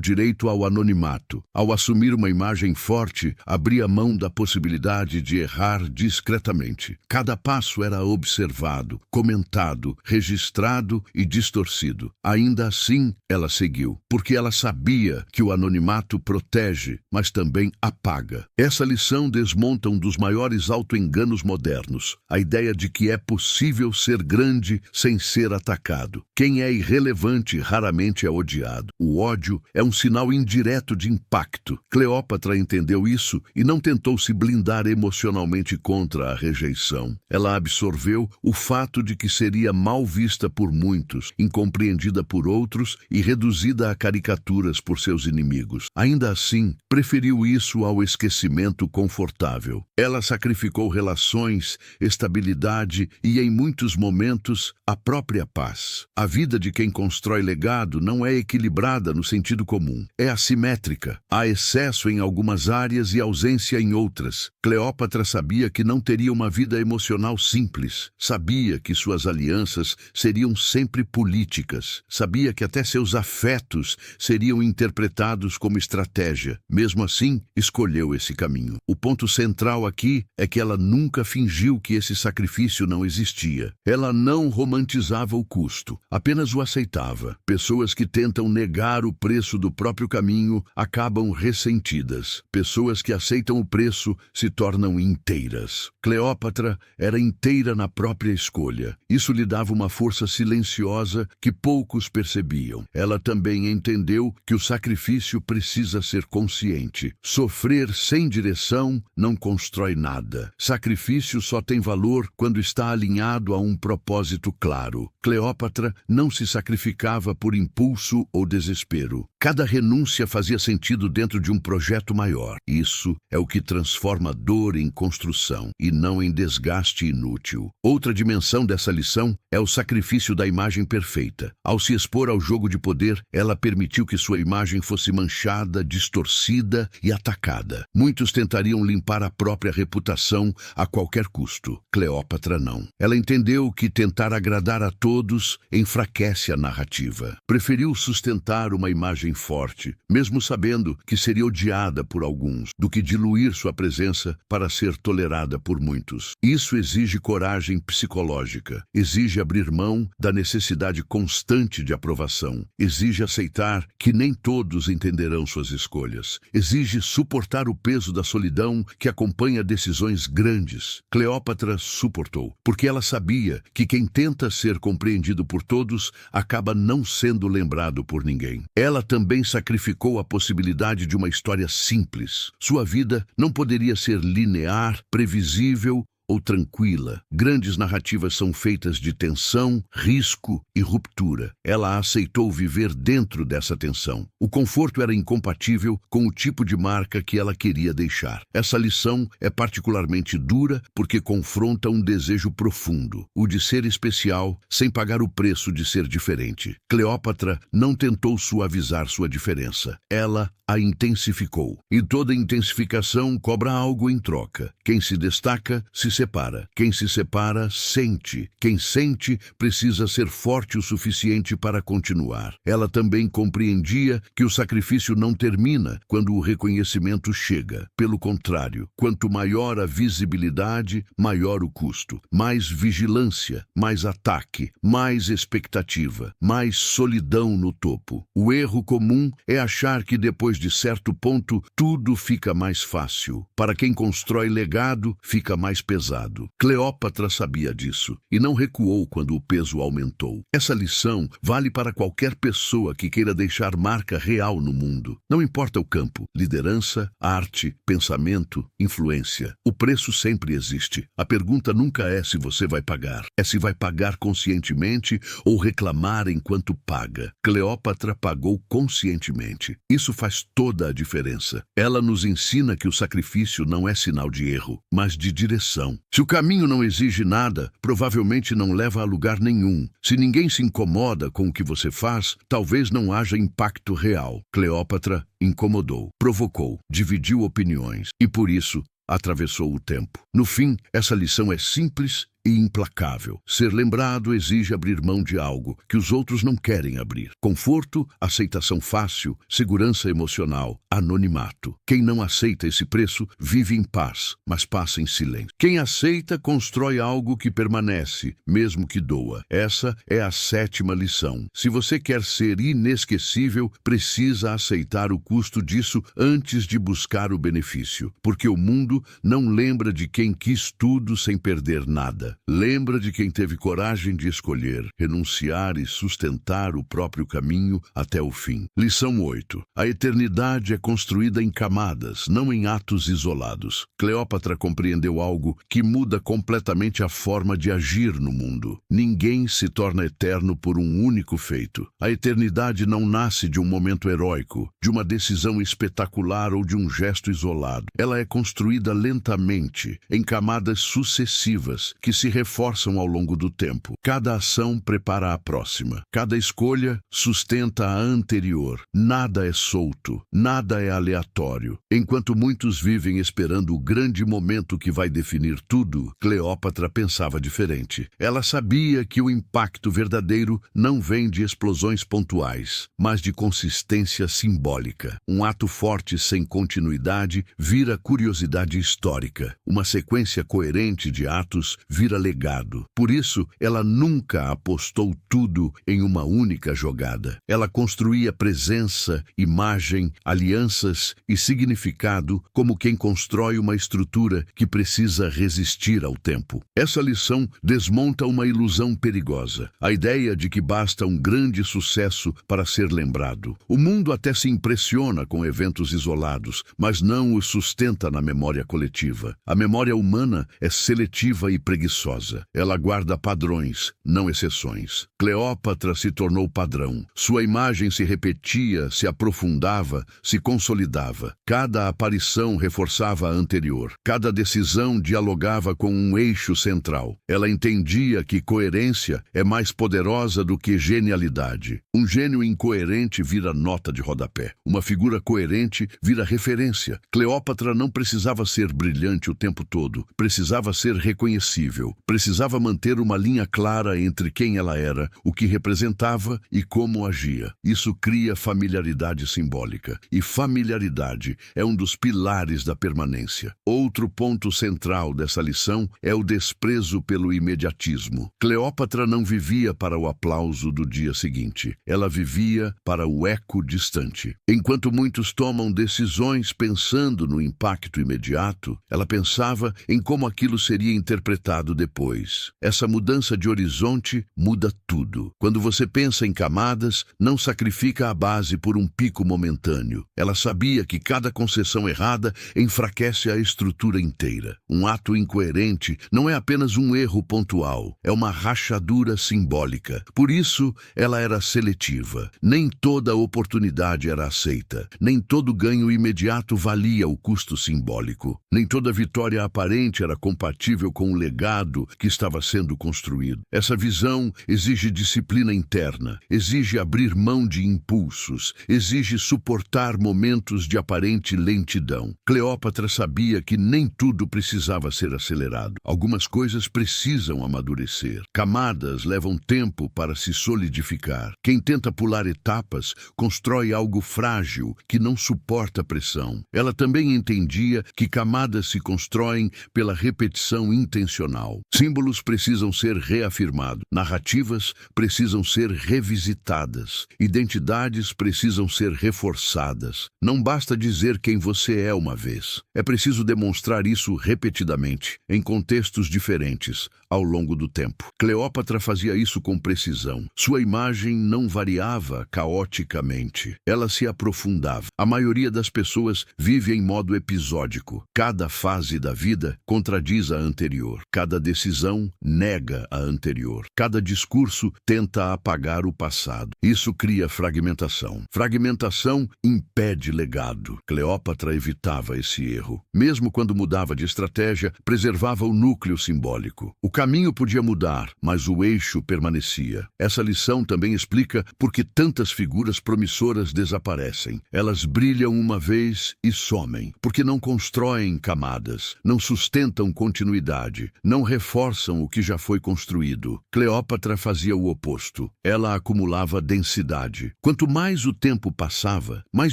direito ao anonimato. Ao assumir uma imagem forte, abria mão da possibilidade de errar discretamente. Cada passo era observado, comentado, registrado e distorcido. Ainda assim, ela seguiu, porque ela sabia que o anonimato protege, mas também apaga. Essa lição desmonta um dos maiores auto-enganos modernos, a ideia de que é possível ser grande sem ser atacado. Quem é irrelevante raramente é odiado. O ódio é um sinal indireto de impacto. Cleópatra entendeu isso e não tentou se blindar emocionalmente contra a rejeição. Ela absorveu o fato de que seria mal vista por muitos, incompreendida por outros e reduzida a caricaturas por seus inimigos. Ainda assim, preferiu isso ao esquecimento confortável. Ela sacrificou relações, estabilidade e, em muitos momentos, a própria paz. A vida de quem constrói legado não é equilibrada no sentido comum. É assimétrica. Há excesso em algumas áreas e ausência em outras. Cleópatra sabia que não teria uma vida emocional simples. Sabia que suas alianças seriam sempre políticas. Sabia que até seus afetos seriam interpretados como estratégia. Mesmo assim, escolheu esse caminho. O ponto central aqui é que ela nunca fingiu que esse sacrifício não existia. Ela não romantizava o custo, apenas o aceitava. Pessoas que tentam negar o preço do próprio caminho acabam ressentidas. Pessoas que aceitam o preço se tornam inteiras. Cleópatra era inteira na própria escolha. Isso lhe dava uma força silenciosa que poucos percebiam. Ela também entendeu que o sacrifício precisa ser consciente. Sofrer sem direção não constrói nada. Sacrifício só tem valor quando está alinhado a um propósito claro. Cleópatra não se sacrificava por impulso ou desespero. Cada renúncia fazia sentido dentro de um projeto maior. Isso é o que transforma dor em construção e não em desgaste inútil. Outra dimensão dessa lição é o sacrifício da imagem perfeita. Ao se expor ao jogo de poder, ela permitiu que sua imagem fosse manchada, distorcida e atacada. Muitos tentariam limpar a própria reputação a qualquer custo. Cleópatra não. Ela entendeu que tentar agradar a todos enfraquece a narrativa. Preferiu sustentar uma imagem forte, mesmo sabendo que seria odiada por alguns, do que diluir sua presença para ser tolerada por muitos. Isso exige coragem psicológica, exige abrir mão da necessidade constante de aprovação, exige aceitar que nem todos entenderão suas escolhas, exige suportar o peso da solidão que acompanha decisões grandes. Cleópatra suportou, porque ela sabia que quem tenta ser compreendido por todos acaba não sendo lembrado por ninguém. Ela também sacrificou a possibilidade de uma história simples. Sua vida não poderia ser linear, previsível ou tranquila. Grandes narrativas são feitas de tensão, risco e ruptura. Ela aceitou viver dentro dessa tensão. O conforto era incompatível com o tipo de marca que ela queria deixar. Essa lição é particularmente dura porque confronta um desejo profundo, o de ser especial sem pagar o preço de ser diferente. Cleópatra não tentou suavizar sua diferença. Ela a intensificou. E toda intensificação cobra algo em troca. Quem se destaca, se separa. Quem se separa, sente. Quem sente, precisa ser forte o suficiente para continuar. Ela também compreendia que o sacrifício não termina quando o reconhecimento chega. Pelo contrário, quanto maior a visibilidade, maior o custo. Mais vigilância, mais ataque, mais expectativa, mais solidão no topo. O erro comum é achar que depois de certo ponto, tudo fica mais fácil. Para quem constrói legado, fica mais pesado. Cleópatra sabia disso e não recuou quando o peso aumentou. Essa lição vale para qualquer pessoa que queira deixar marca real no mundo. Não importa o campo, liderança, arte, pensamento, influência. O preço sempre existe. A pergunta nunca é se você vai pagar. É se vai pagar conscientemente ou reclamar enquanto paga. Cleópatra pagou conscientemente. Isso faz toda a diferença. Ela nos ensina que o sacrifício não é sinal de erro, mas de direção. Se o caminho não exige nada, provavelmente não leva a lugar nenhum. Se ninguém se incomoda com o que você faz, talvez não haja impacto real. Cleópatra incomodou, provocou, dividiu opiniões e, por isso, atravessou o tempo. No fim, essa lição é simples e implacável. Ser lembrado exige abrir mão de algo que os outros não querem abrir. Conforto, aceitação fácil, segurança emocional, anonimato. Quem não aceita esse preço vive em paz, mas passa em silêncio. Quem aceita constrói algo que permanece, mesmo que doa. Essa é a 7ª lição. Se você quer ser inesquecível, precisa aceitar o custo disso antes de buscar o benefício, porque o mundo não lembra de quem quis tudo sem perder nada. Lembra de quem teve coragem de escolher, renunciar e sustentar o próprio caminho até o fim. Lição 8. A eternidade é construída em camadas, não em atos isolados. Cleópatra compreendeu algo que muda completamente a forma de agir no mundo. Ninguém se torna eterno por um único feito. A eternidade não nasce de um momento heróico, de uma decisão espetacular ou de um gesto isolado. Ela é construída lentamente, em camadas sucessivas, que se reforçam ao longo do tempo. Cada ação prepara a próxima. Cada escolha sustenta a anterior. Nada é solto, nada é aleatório. Enquanto muitos vivem esperando o grande momento que vai definir tudo, Cleópatra pensava diferente. Ela sabia que o impacto verdadeiro não vem de explosões pontuais, mas de consistência simbólica. Um ato forte sem continuidade vira curiosidade histórica. Uma sequência coerente de atos vira legado. Por isso, ela nunca apostou tudo em uma única jogada. Ela construía presença, imagem, alianças e significado como quem constrói uma estrutura que precisa resistir ao tempo. Essa lição desmonta uma ilusão perigosa, a ideia de que basta um grande sucesso para ser lembrado. O mundo até se impressiona com eventos isolados, mas não os sustenta na memória coletiva. A memória humana é seletiva e preguiçosa. Ela guarda padrões, não exceções. Cleópatra se tornou padrão. Sua imagem se repetia, se aprofundava, se consolidava. Cada aparição reforçava a anterior. Cada decisão dialogava com um eixo central. Ela entendia que coerência é mais poderosa do que genialidade. Um gênio incoerente vira nota de rodapé. Uma figura coerente vira referência. Cleópatra não precisava ser brilhante o tempo todo. Precisava ser reconhecível. Precisava manter uma linha clara entre quem ela era, o que representava e como agia. Isso cria familiaridade simbólica. E familiaridade é um dos pilares da permanência. Outro ponto central dessa lição é o desprezo pelo imediatismo. Cleópatra não vivia para o aplauso do dia seguinte. Ela vivia para o eco distante. Enquanto muitos tomam decisões pensando no impacto imediato, ela pensava em como aquilo seria interpretado vendo depois. Essa mudança de horizonte muda tudo. Quando você pensa em camadas, não sacrifica a base por um pico momentâneo. Ela sabia que cada concessão errada enfraquece a estrutura inteira. Um ato incoerente não é apenas um erro pontual, é uma rachadura simbólica. Por isso, ela era seletiva. Nem toda oportunidade era aceita. Nem todo ganho imediato valia o custo simbólico. Nem toda vitória aparente era compatível com o legado que estava sendo construído. Essa visão exige disciplina interna, exige abrir mão de impulsos, exige suportar momentos de aparente lentidão. Cleópatra sabia que nem tudo precisava ser acelerado. Algumas coisas precisam amadurecer. Camadas levam tempo para se solidificar. Quem tenta pular etapas constrói algo frágil que não suporta pressão. Ela também entendia que camadas se constroem pela repetição intencional. Símbolos precisam ser reafirmados. Narrativas precisam ser revisitadas. Identidades precisam ser reforçadas. Não basta dizer quem você é uma vez. É preciso demonstrar isso repetidamente, em contextos diferentes, ao longo do tempo. Cleópatra fazia isso com precisão. Sua imagem não variava caoticamente. Ela se aprofundava. A maioria das pessoas vive em modo episódico. Cada fase da vida contradiz a anterior. Cada decisão nega a anterior. Cada discurso tenta apagar o passado. Isso cria fragmentação. Fragmentação impede legado. Cleópatra evitava esse erro. Mesmo quando mudava de estratégia, preservava o núcleo simbólico. O caminho podia mudar, mas o eixo permanecia. Essa lição também explica por que tantas figuras promissoras desaparecem. Elas brilham uma vez e somem, porque não constroem camadas, não sustentam continuidade, não reforçam o que já foi construído. Cleópatra fazia o oposto. Ela acumulava densidade. Quanto mais o tempo passava, mais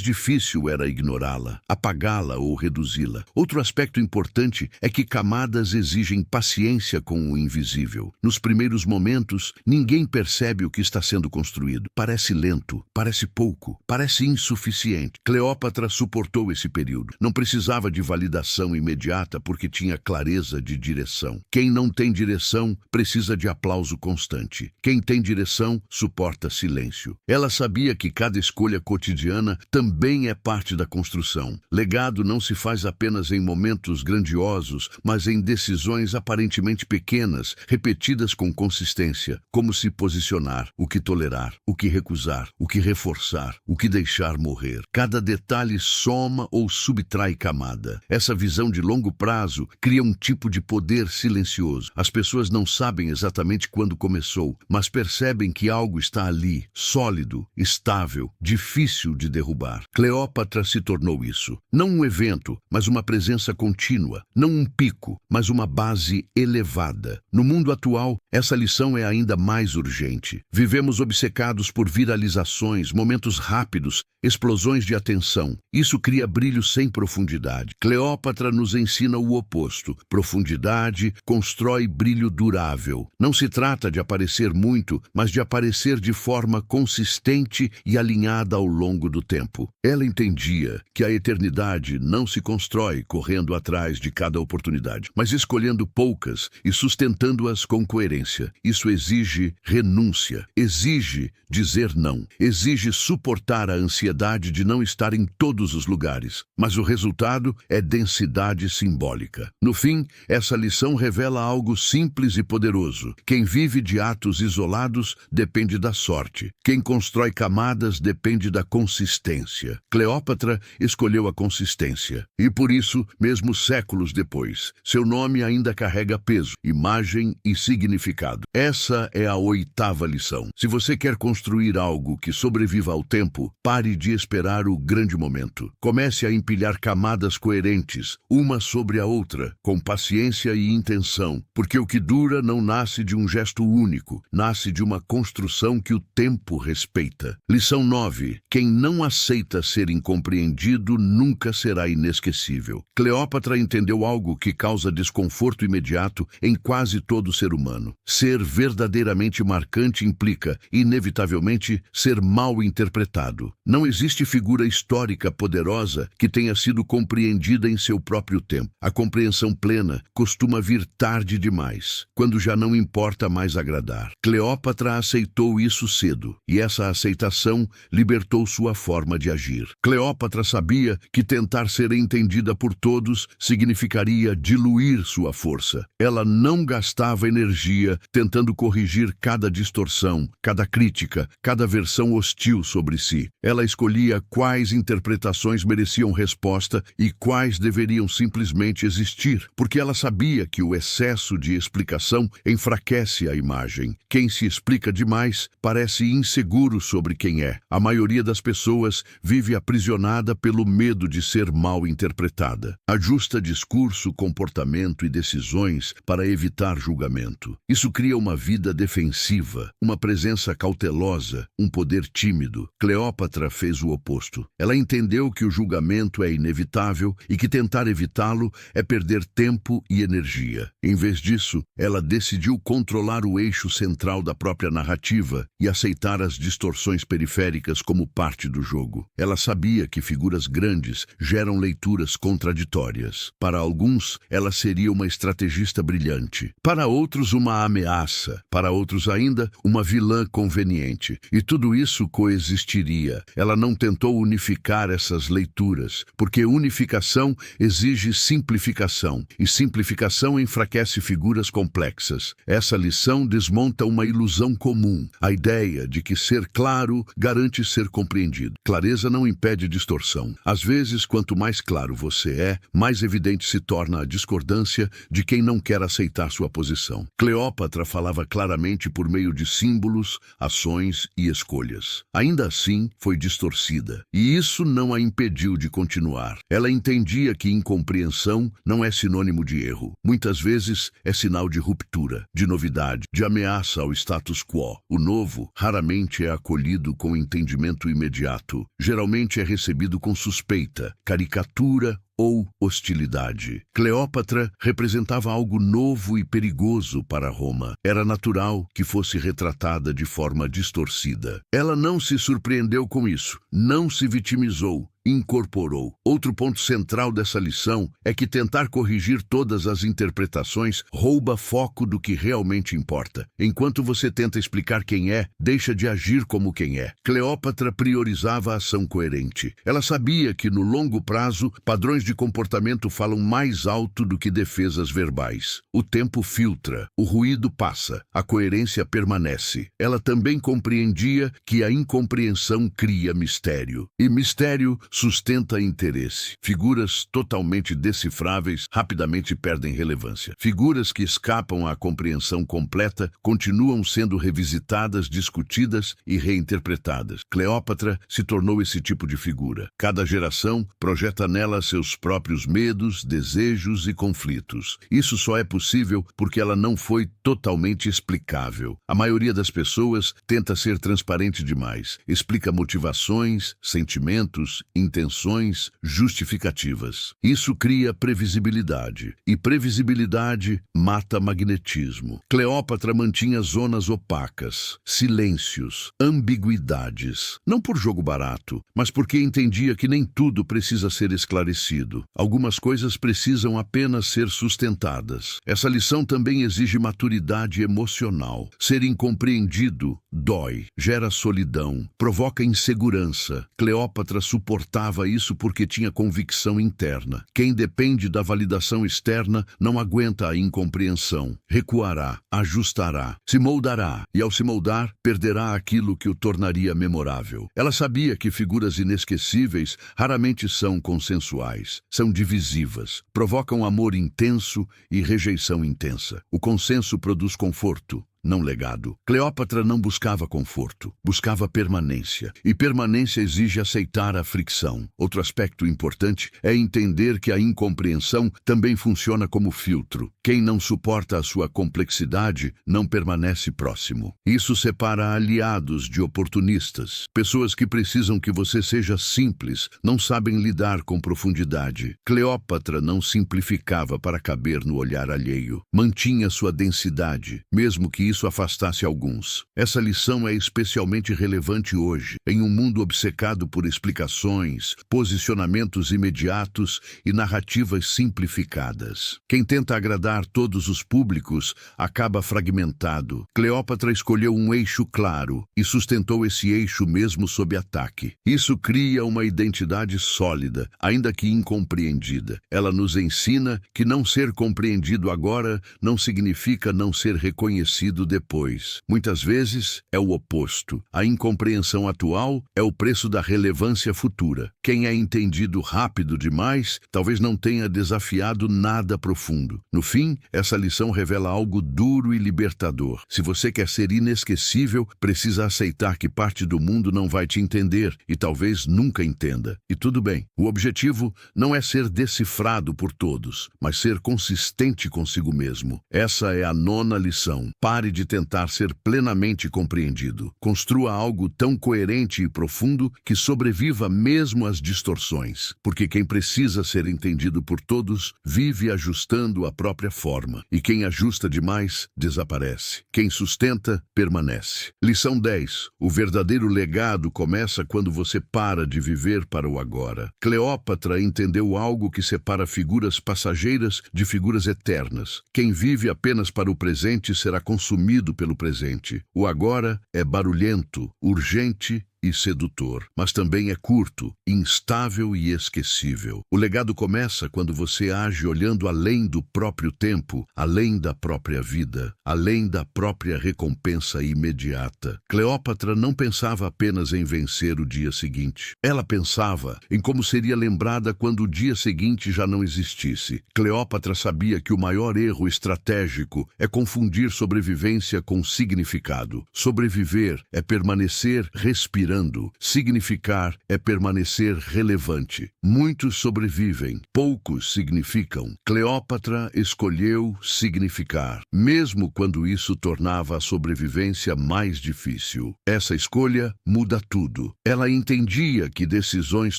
difícil era ignorá-la, apagá-la ou reduzi-la. Outro aspecto importante é que camadas exigem paciência com o invisível. Nos primeiros momentos, ninguém percebe o que está sendo construído. Parece lento, parece pouco, parece insuficiente. Cleópatra suportou esse período. Não precisava de validação imediata porque tinha clareza de direção. Quem não tem direção precisa de aplauso constante. Quem tem direção suporta silêncio. Ela sabia que cada escolha cotidiana também é parte da construção. Legado não se faz apenas em momentos grandiosos, mas em decisões aparentemente pequenas, repetidas com consistência. Como se posicionar, o que tolerar, o que recusar, o que reforçar, o que deixar morrer. Cada detalhe soma ou subtrai camada. Essa visão de longo prazo cria um tipo de poder silencioso. As pessoas não sabem exatamente quando começou, mas percebem que algo está ali, sólido, estável, difícil de derrubar. Cleópatra se tornou isso. Não um evento, mas uma presença contínua. Não um pico, mas uma base elevada. No mundo atual, essa lição é ainda mais urgente. Vivemos obcecados por viralizações, momentos rápidos, explosões de atenção. Isso cria brilho sem profundidade. Cleópatra nos ensina o oposto. Profundidade constrói brilho durável. Não se trata de aparecer muito, mas de aparecer de forma consistente e alinhada ao longo do tempo. Ela entendia que a eternidade não se constrói correndo atrás de cada oportunidade, mas escolhendo poucas e sustentando-as com coerência. Isso exige renúncia, exige dizer não, exige suportar a ansiedade de não estar em todos os lugares, mas o resultado é densidade simbólica. No fim, essa lição revela algo simples e poderoso. Quem vive de atos isolados depende da sorte. Quem constrói camadas depende da consistência. Cleópatra escolheu a consistência. E por isso, mesmo séculos depois, seu nome ainda carrega peso, imagem e significado. Essa é a 8ª lição. Se você quer construir algo que sobreviva ao tempo, pare de esperar o grande momento. Comece a empilhar camadas coerentes, uma sobre a outra, com paciência e intenção, porque o que dura não nasce de um gesto único, nasce de uma construção que o tempo respeita. Lição 9. Quem não aceita ser incompreendido nunca será inesquecível. Cleópatra entendeu algo que causa desconforto imediato em quase todo ser humano. Ser verdadeiramente marcante implica, inevitavelmente, ser mal interpretado. Não existe figura histórica poderosa que tenha sido compreendida em seu próprio tempo. A compreensão plena costuma vir tarde tarde demais, quando já não importa mais agradar. Cleópatra aceitou isso cedo, e essa aceitação libertou sua forma de agir. Cleópatra sabia que tentar ser entendida por todos significaria diluir sua força. Ela não gastava energia tentando corrigir cada distorção, cada crítica, cada versão hostil sobre si. Ela escolhia quais interpretações mereciam resposta e quais deveriam simplesmente existir, porque ela sabia que o excesso de explicação enfraquece a imagem. Quem se explica demais parece inseguro sobre quem é. A maioria das pessoas vive aprisionada pelo medo de ser mal interpretada. Ajusta discurso, comportamento e decisões para evitar julgamento. Isso cria uma vida defensiva, uma presença cautelosa, um poder tímido. Cleópatra fez o oposto. Ela entendeu que o julgamento é inevitável e que tentar evitá-lo é perder tempo e energia. Em vez disso, ela decidiu controlar o eixo central da própria narrativa e aceitar as distorções periféricas como parte do jogo. Ela sabia que figuras grandes geram leituras contraditórias. Para alguns, ela seria uma estrategista brilhante. Para outros, uma ameaça. Para outros ainda, uma vilã conveniente. E tudo isso coexistiria. Ela não tentou unificar essas leituras, porque unificação exige simplificação, e simplificação enfraquece figuras complexas. Essa lição desmonta uma ilusão comum, a ideia de que ser claro garante ser compreendido. Clareza não impede distorção. Às vezes, quanto mais claro você é, mais evidente se torna a discordância de quem não quer aceitar sua posição. Cleópatra falava claramente por meio de símbolos, ações e escolhas. Ainda assim, foi distorcida, e isso não a impediu de continuar. Ela entendia que incompreensão não é sinônimo de erro. Muitas vezes é sinal de ruptura, de novidade, de ameaça ao status quo. O novo raramente é acolhido com entendimento imediato. Geralmente é recebido com suspeita, caricatura ou hostilidade. Cleópatra representava algo novo e perigoso para Roma. Era natural que fosse retratada de forma distorcida. Ela não se surpreendeu com isso, não se vitimizou, incorporou. Outro ponto central dessa lição é que tentar corrigir todas as interpretações rouba foco do que realmente importa. Enquanto você tenta explicar quem é, deixa de agir como quem é. Cleópatra priorizava a ação coerente. Ela sabia que, no longo prazo, padrões de comportamento falam mais alto do que defesas verbais. O tempo filtra, o ruído passa, a coerência permanece. Ela também compreendia que a incompreensão cria mistério. E mistério sustenta interesse. Figuras totalmente decifráveis rapidamente perdem relevância. Figuras que escapam à compreensão completa continuam sendo revisitadas, discutidas e reinterpretadas. Cleópatra se tornou esse tipo de figura. Cada geração projeta nela seus próprios medos, desejos e conflitos. Isso só é possível porque ela não foi totalmente explicável. A maioria das pessoas tenta ser transparente demais. Explica motivações, sentimentos, intenções, justificativas. Isso cria previsibilidade, e previsibilidade mata magnetismo. Cleópatra mantinha zonas opacas, silêncios, ambiguidades, não por jogo barato, mas porque entendia que nem tudo precisa ser esclarecido. Algumas coisas precisam apenas ser sustentadas. Essa lição também exige maturidade emocional. Ser incompreendido dói, gera solidão, provoca insegurança. Cleópatra suportava isso porque tinha convicção interna. Quem depende da validação externa não aguenta a incompreensão. Recuará, ajustará, se moldará e, ao se moldar, perderá aquilo que o tornaria memorável. Ela sabia que figuras inesquecíveis raramente são consensuais, são divisivas, provocam amor intenso e rejeição intensa. O consenso produz conforto, não legado. Cleópatra não buscava conforto, buscava permanência. E permanência exige aceitar a fricção. Outro aspecto importante é entender que a incompreensão também funciona como filtro. Quem não suporta a sua complexidade não permanece próximo. Isso separa aliados de oportunistas. Pessoas que precisam que você seja simples, não sabem lidar com profundidade. Cleópatra não simplificava para caber no olhar alheio. Mantinha sua densidade, mesmo que isso afastasse alguns. Essa lição é especialmente relevante hoje, em um mundo obcecado por explicações, posicionamentos imediatos e narrativas simplificadas. Quem tenta agradar todos os públicos acaba fragmentado. Cleópatra escolheu um eixo claro e sustentou esse eixo mesmo sob ataque. Isso cria uma identidade sólida, ainda que incompreendida. Ela nos ensina que não ser compreendido agora não significa não ser reconhecido depois. Muitas vezes é o oposto. A incompreensão atual é o preço da relevância futura. Quem é entendido rápido demais talvez não tenha desafiado nada profundo. No fim, essa lição revela algo duro e libertador. Se você quer ser inesquecível, precisa aceitar que parte do mundo não vai te entender e talvez nunca entenda. E tudo bem. O objetivo não é ser decifrado por todos, mas ser consistente consigo mesmo. Essa é a 9ª lição. Pare de tentar ser plenamente compreendido. Construa algo tão coerente e profundo que sobreviva mesmo às distorções. Porque quem precisa ser entendido por todos vive ajustando a própria forma. E quem ajusta demais, desaparece. Quem sustenta, permanece. Lição 10. O verdadeiro legado começa quando você para de viver para o agora. Cleópatra entendeu algo que separa figuras passageiras de figuras eternas. Quem vive apenas para o presente será consumido pelo presente. O agora é barulhento, urgente e sedutor, mas também é curto, instável e esquecível. O legado começa quando você age olhando além do próprio tempo, além da própria vida, além da própria recompensa imediata. Cleópatra não pensava apenas em vencer o dia seguinte. Ela pensava em como seria lembrada quando o dia seguinte já não existisse. Cleópatra sabia que o maior erro estratégico é confundir sobrevivência com significado. Sobreviver é permanecer respirando. Significar é permanecer relevante. Muitos sobrevivem, poucos significam. Cleópatra escolheu significar, mesmo quando isso tornava a sobrevivência mais difícil. Essa escolha muda tudo. Ela entendia que decisões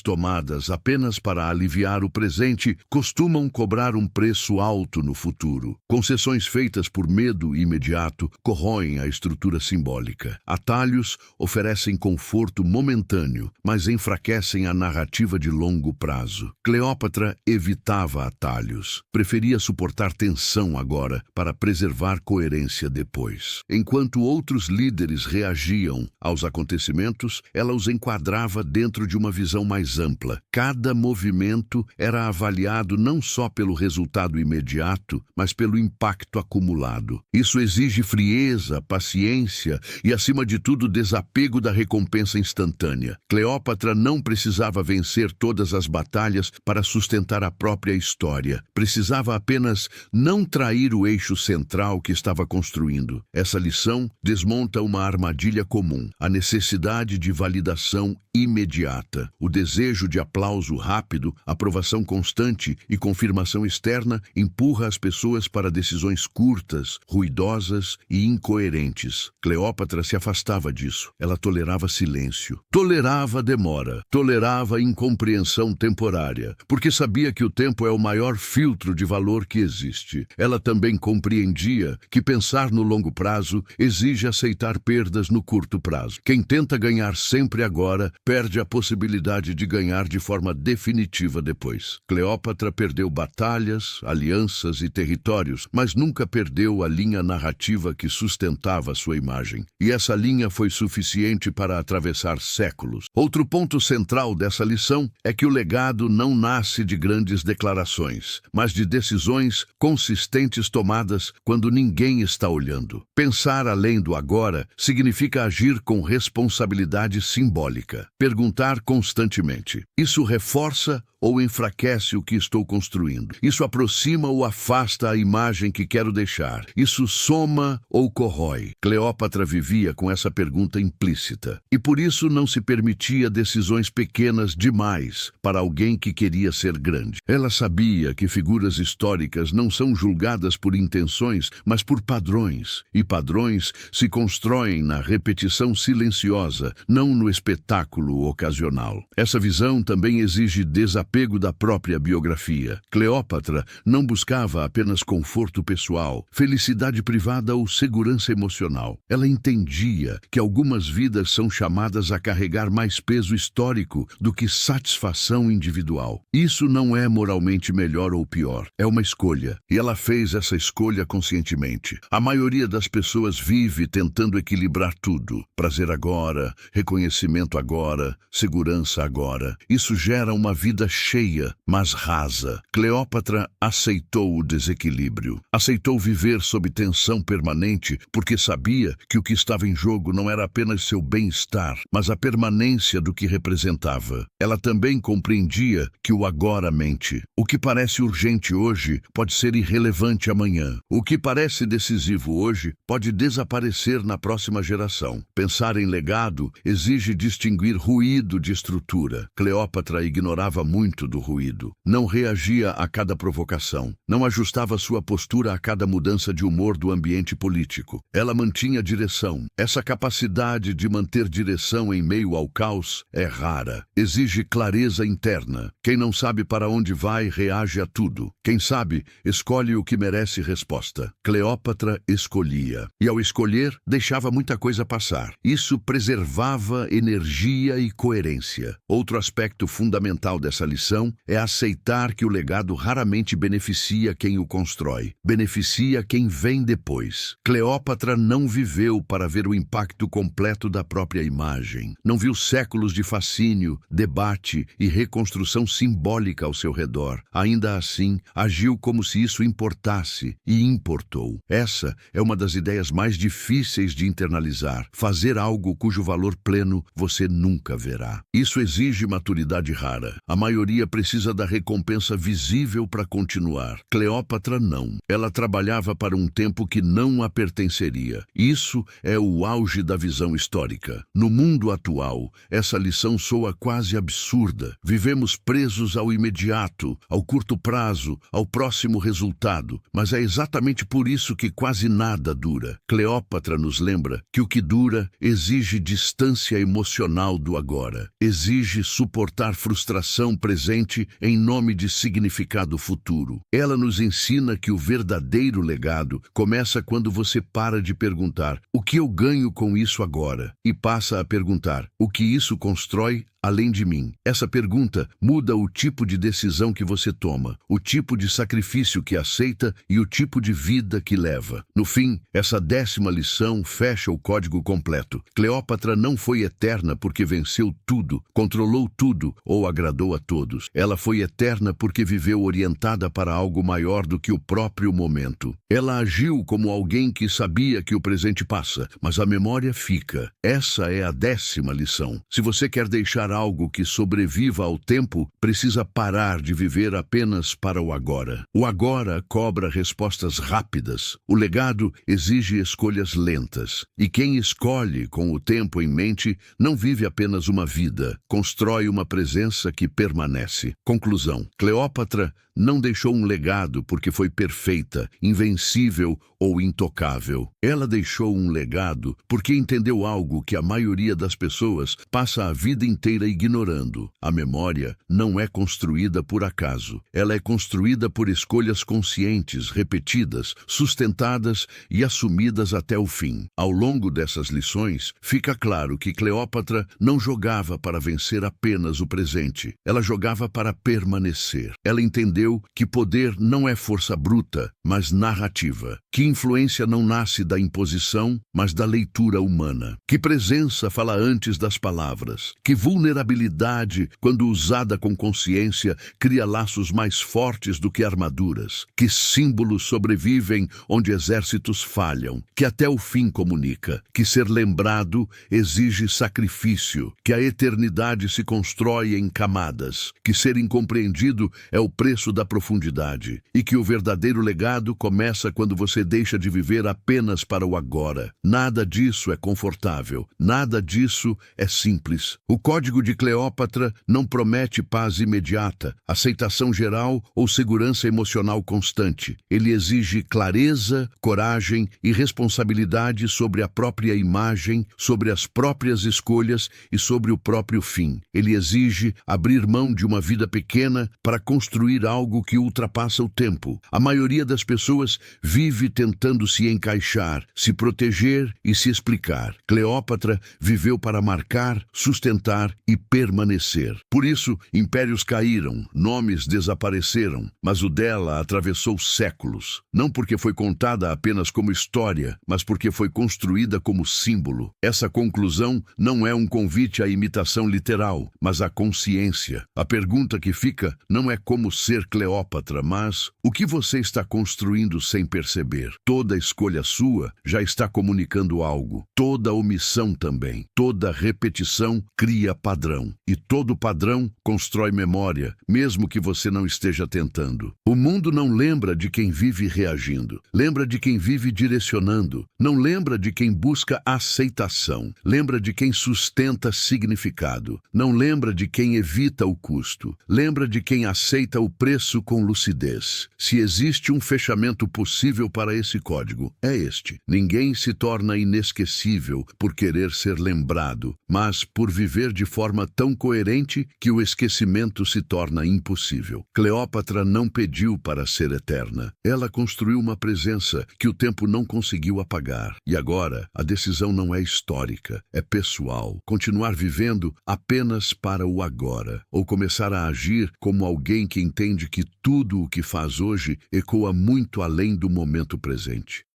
tomadas apenas para aliviar o presente costumam cobrar um preço alto no futuro. Concessões feitas por medo imediato corroem a estrutura simbólica. Atalhos oferecem conforto momentâneo, mas enfraquecem a narrativa de longo prazo. Cleópatra evitava atalhos. Preferia suportar tensão agora para preservar coerência depois. Enquanto outros líderes reagiam aos acontecimentos, ela os enquadrava dentro de uma visão mais ampla. Cada movimento era avaliado não só pelo resultado imediato, mas pelo impacto acumulado. Isso exige frieza, paciência e, acima de tudo, desapego da recompensa instantânea. Cleópatra não precisava vencer todas as batalhas para sustentar a própria história. Precisava apenas não trair o eixo central que estava construindo. Essa lição desmonta uma armadilha comum, a necessidade de validação imediata. O desejo de aplauso rápido, aprovação constante e confirmação externa empurra as pessoas para decisões curtas, ruidosas e incoerentes. Cleópatra se afastava disso. Ela tolerava silêncio, tolerava demora, tolerava incompreensão temporária, porque sabia que o tempo é o maior filtro de valor que existe. Ela também compreendia que pensar no longo prazo exige aceitar perdas no curto prazo. Quem tenta ganhar sempre agora perde a possibilidade de ganhar de forma definitiva depois. Cleópatra perdeu batalhas, alianças e territórios, mas nunca perdeu a linha narrativa que sustentava sua imagem. E essa linha foi suficiente para atravessar séculos. Outro ponto central dessa lição é que o legado não nasce de grandes declarações, mas de decisões consistentes tomadas quando ninguém está olhando. Pensar além do agora significa agir com responsabilidade simbólica. Perguntar constantemente: isso reforça ou enfraquece o que estou construindo? Isso aproxima ou afasta a imagem que quero deixar? Isso soma ou corrói? Cleópatra vivia com essa pergunta implícita. E por por isso não se permitia decisões pequenas demais para alguém que queria ser grande. Ela sabia que figuras históricas não são julgadas por intenções, mas por padrões, e padrões se constroem na repetição silenciosa, não no espetáculo ocasional. Essa visão também exige desapego da própria biografia. Cleópatra não buscava apenas conforto pessoal, felicidade privada ou segurança emocional. Ela entendia que algumas vidas são chamadas a carregar mais peso histórico do que satisfação individual. Isso não é moralmente melhor ou pior, é uma escolha, e ela fez essa escolha conscientemente. A maioria das pessoas vive tentando equilibrar tudo: prazer agora, reconhecimento agora, segurança agora. Isso gera uma vida cheia, mas rasa. Cleópatra aceitou o desequilíbrio. Aceitou viver sob tensão permanente porque sabia que o que estava em jogo não era apenas seu bem-estar, mas a permanência do que representava. Ela também compreendia que o agora mente. O que parece urgente hoje pode ser irrelevante amanhã. O que parece decisivo hoje pode desaparecer na próxima geração. Pensar em legado exige distinguir ruído de estrutura. Cleópatra ignorava muito do ruído. Não reagia a cada provocação. Não ajustava sua postura a cada mudança de humor do ambiente político. Ela mantinha direção. Essa capacidade de manter direção em meio ao caos é rara. Exige clareza interna. Quem não sabe para onde vai, reage a tudo. Quem sabe, escolhe o que merece resposta. Cleópatra escolhia. E ao escolher, deixava muita coisa passar. Isso preservava energia e coerência. Outro aspecto fundamental dessa lição é aceitar que o legado raramente beneficia quem o constrói. Beneficia quem vem depois. Cleópatra não viveu para ver o impacto completo da própria imagem. Não viu séculos de fascínio, debate e reconstrução simbólica ao seu redor. Ainda assim, agiu como se isso importasse e importou. Essa é uma das ideias mais difíceis de internalizar. Fazer algo cujo valor pleno você nunca verá. Isso exige maturidade rara. A maioria precisa da recompensa visível para continuar. Cleópatra não. Ela trabalhava para um tempo que não a pertenceria. Isso é o auge da visão histórica. No mundo atual, essa lição soa quase absurda. Vivemos presos ao imediato, ao curto prazo, ao próximo resultado. Mas é exatamente por isso que quase nada dura. Cleópatra nos lembra que o que dura exige distância emocional do agora. Exige suportar frustração presente em nome de significado futuro. Ela nos ensina que o verdadeiro legado começa quando você para de perguntar: o que eu ganho com isso agora? E passa a perguntar: o que isso constrói além de mim? Essa pergunta muda o tipo de decisão que você toma, o tipo de sacrifício que aceita e o tipo de vida que leva. No fim, essa 10ª lição fecha o código completo. Cleópatra não foi eterna porque venceu tudo, controlou tudo ou agradou a todos. Ela foi eterna porque viveu orientada para algo maior do que o próprio momento. Ela agiu como alguém que sabia que o presente passa, mas a memória fica. Essa é a 10ª lição. Se você quer deixar algo que sobreviva ao tempo, precisa parar de viver apenas para o agora. O agora cobra respostas rápidas. O legado exige escolhas lentas. E quem escolhe com o tempo em mente não vive apenas uma vida, constrói uma presença que permanece. Conclusão: Cleópatra não deixou um legado porque foi perfeita, invencível ou intocável. Ela deixou um legado porque entendeu algo que a maioria das pessoas passa a vida inteira ignorando. A memória não é construída por acaso. Ela é construída por escolhas conscientes, repetidas, sustentadas e assumidas até o fim. Ao longo dessas lições, fica claro que Cleópatra não jogava para vencer apenas o presente. Ela jogava para permanecer. Ela entendeu que poder não é força bruta, mas narrativa. Que influência não nasce da imposição, mas da leitura humana. Que presença fala antes das palavras. Que vulnerabilidade, quando usada com consciência, cria laços mais fortes do que armaduras. Que símbolos sobrevivem onde exércitos falham. Que até o fim comunica. Que ser lembrado exige sacrifício. Que a eternidade se constrói em camadas. Que ser incompreendido é o preço da profundidade, e que o verdadeiro legado começa quando você deixa de viver apenas para o agora. Nada disso é confortável, nada disso é simples. O Código de Cleópatra não promete paz imediata, aceitação geral ou segurança emocional constante. Ele exige clareza, coragem e responsabilidade sobre a própria imagem, sobre as próprias escolhas e sobre o próprio fim. Ele exige abrir mão de uma vida pequena para construir algo que ultrapassa o tempo. A maioria das pessoas vive tentando se encaixar, se proteger e se explicar. Cleópatra viveu para marcar, sustentar e permanecer. Por isso, impérios caíram, nomes desapareceram, mas o dela atravessou séculos. Não porque foi contada apenas como história, mas porque foi construída como símbolo. Essa conclusão não é um convite à imitação literal, mas à consciência. A pergunta que fica não é como ser Cleópatra, mas o que você está construindo sem perceber. Toda escolha sua já está comunicando algo. Toda omissão também. Toda repetição cria padrão. E todo padrão constrói memória, mesmo que você não esteja tentando. O mundo não lembra de quem vive reagindo. Lembra de quem vive direcionando. Não lembra de quem busca aceitação. Lembra de quem sustenta significado. Não lembra de quem evita o custo. Lembra de quem aceita o preço com lucidez. Se existe um fechamento possível para esse código, é este. Ninguém se torna inesquecível por querer ser lembrado, mas por viver de forma tão coerente que o esquecimento se torna impossível. Cleópatra não pediu para ser eterna. Ela construiu uma presença que o tempo não conseguiu apagar. E agora, a decisão não é histórica, é pessoal. Continuar vivendo apenas para o agora, ou começar a agir como alguém que entende que tudo o que faz hoje ecoa muito além do momento presente.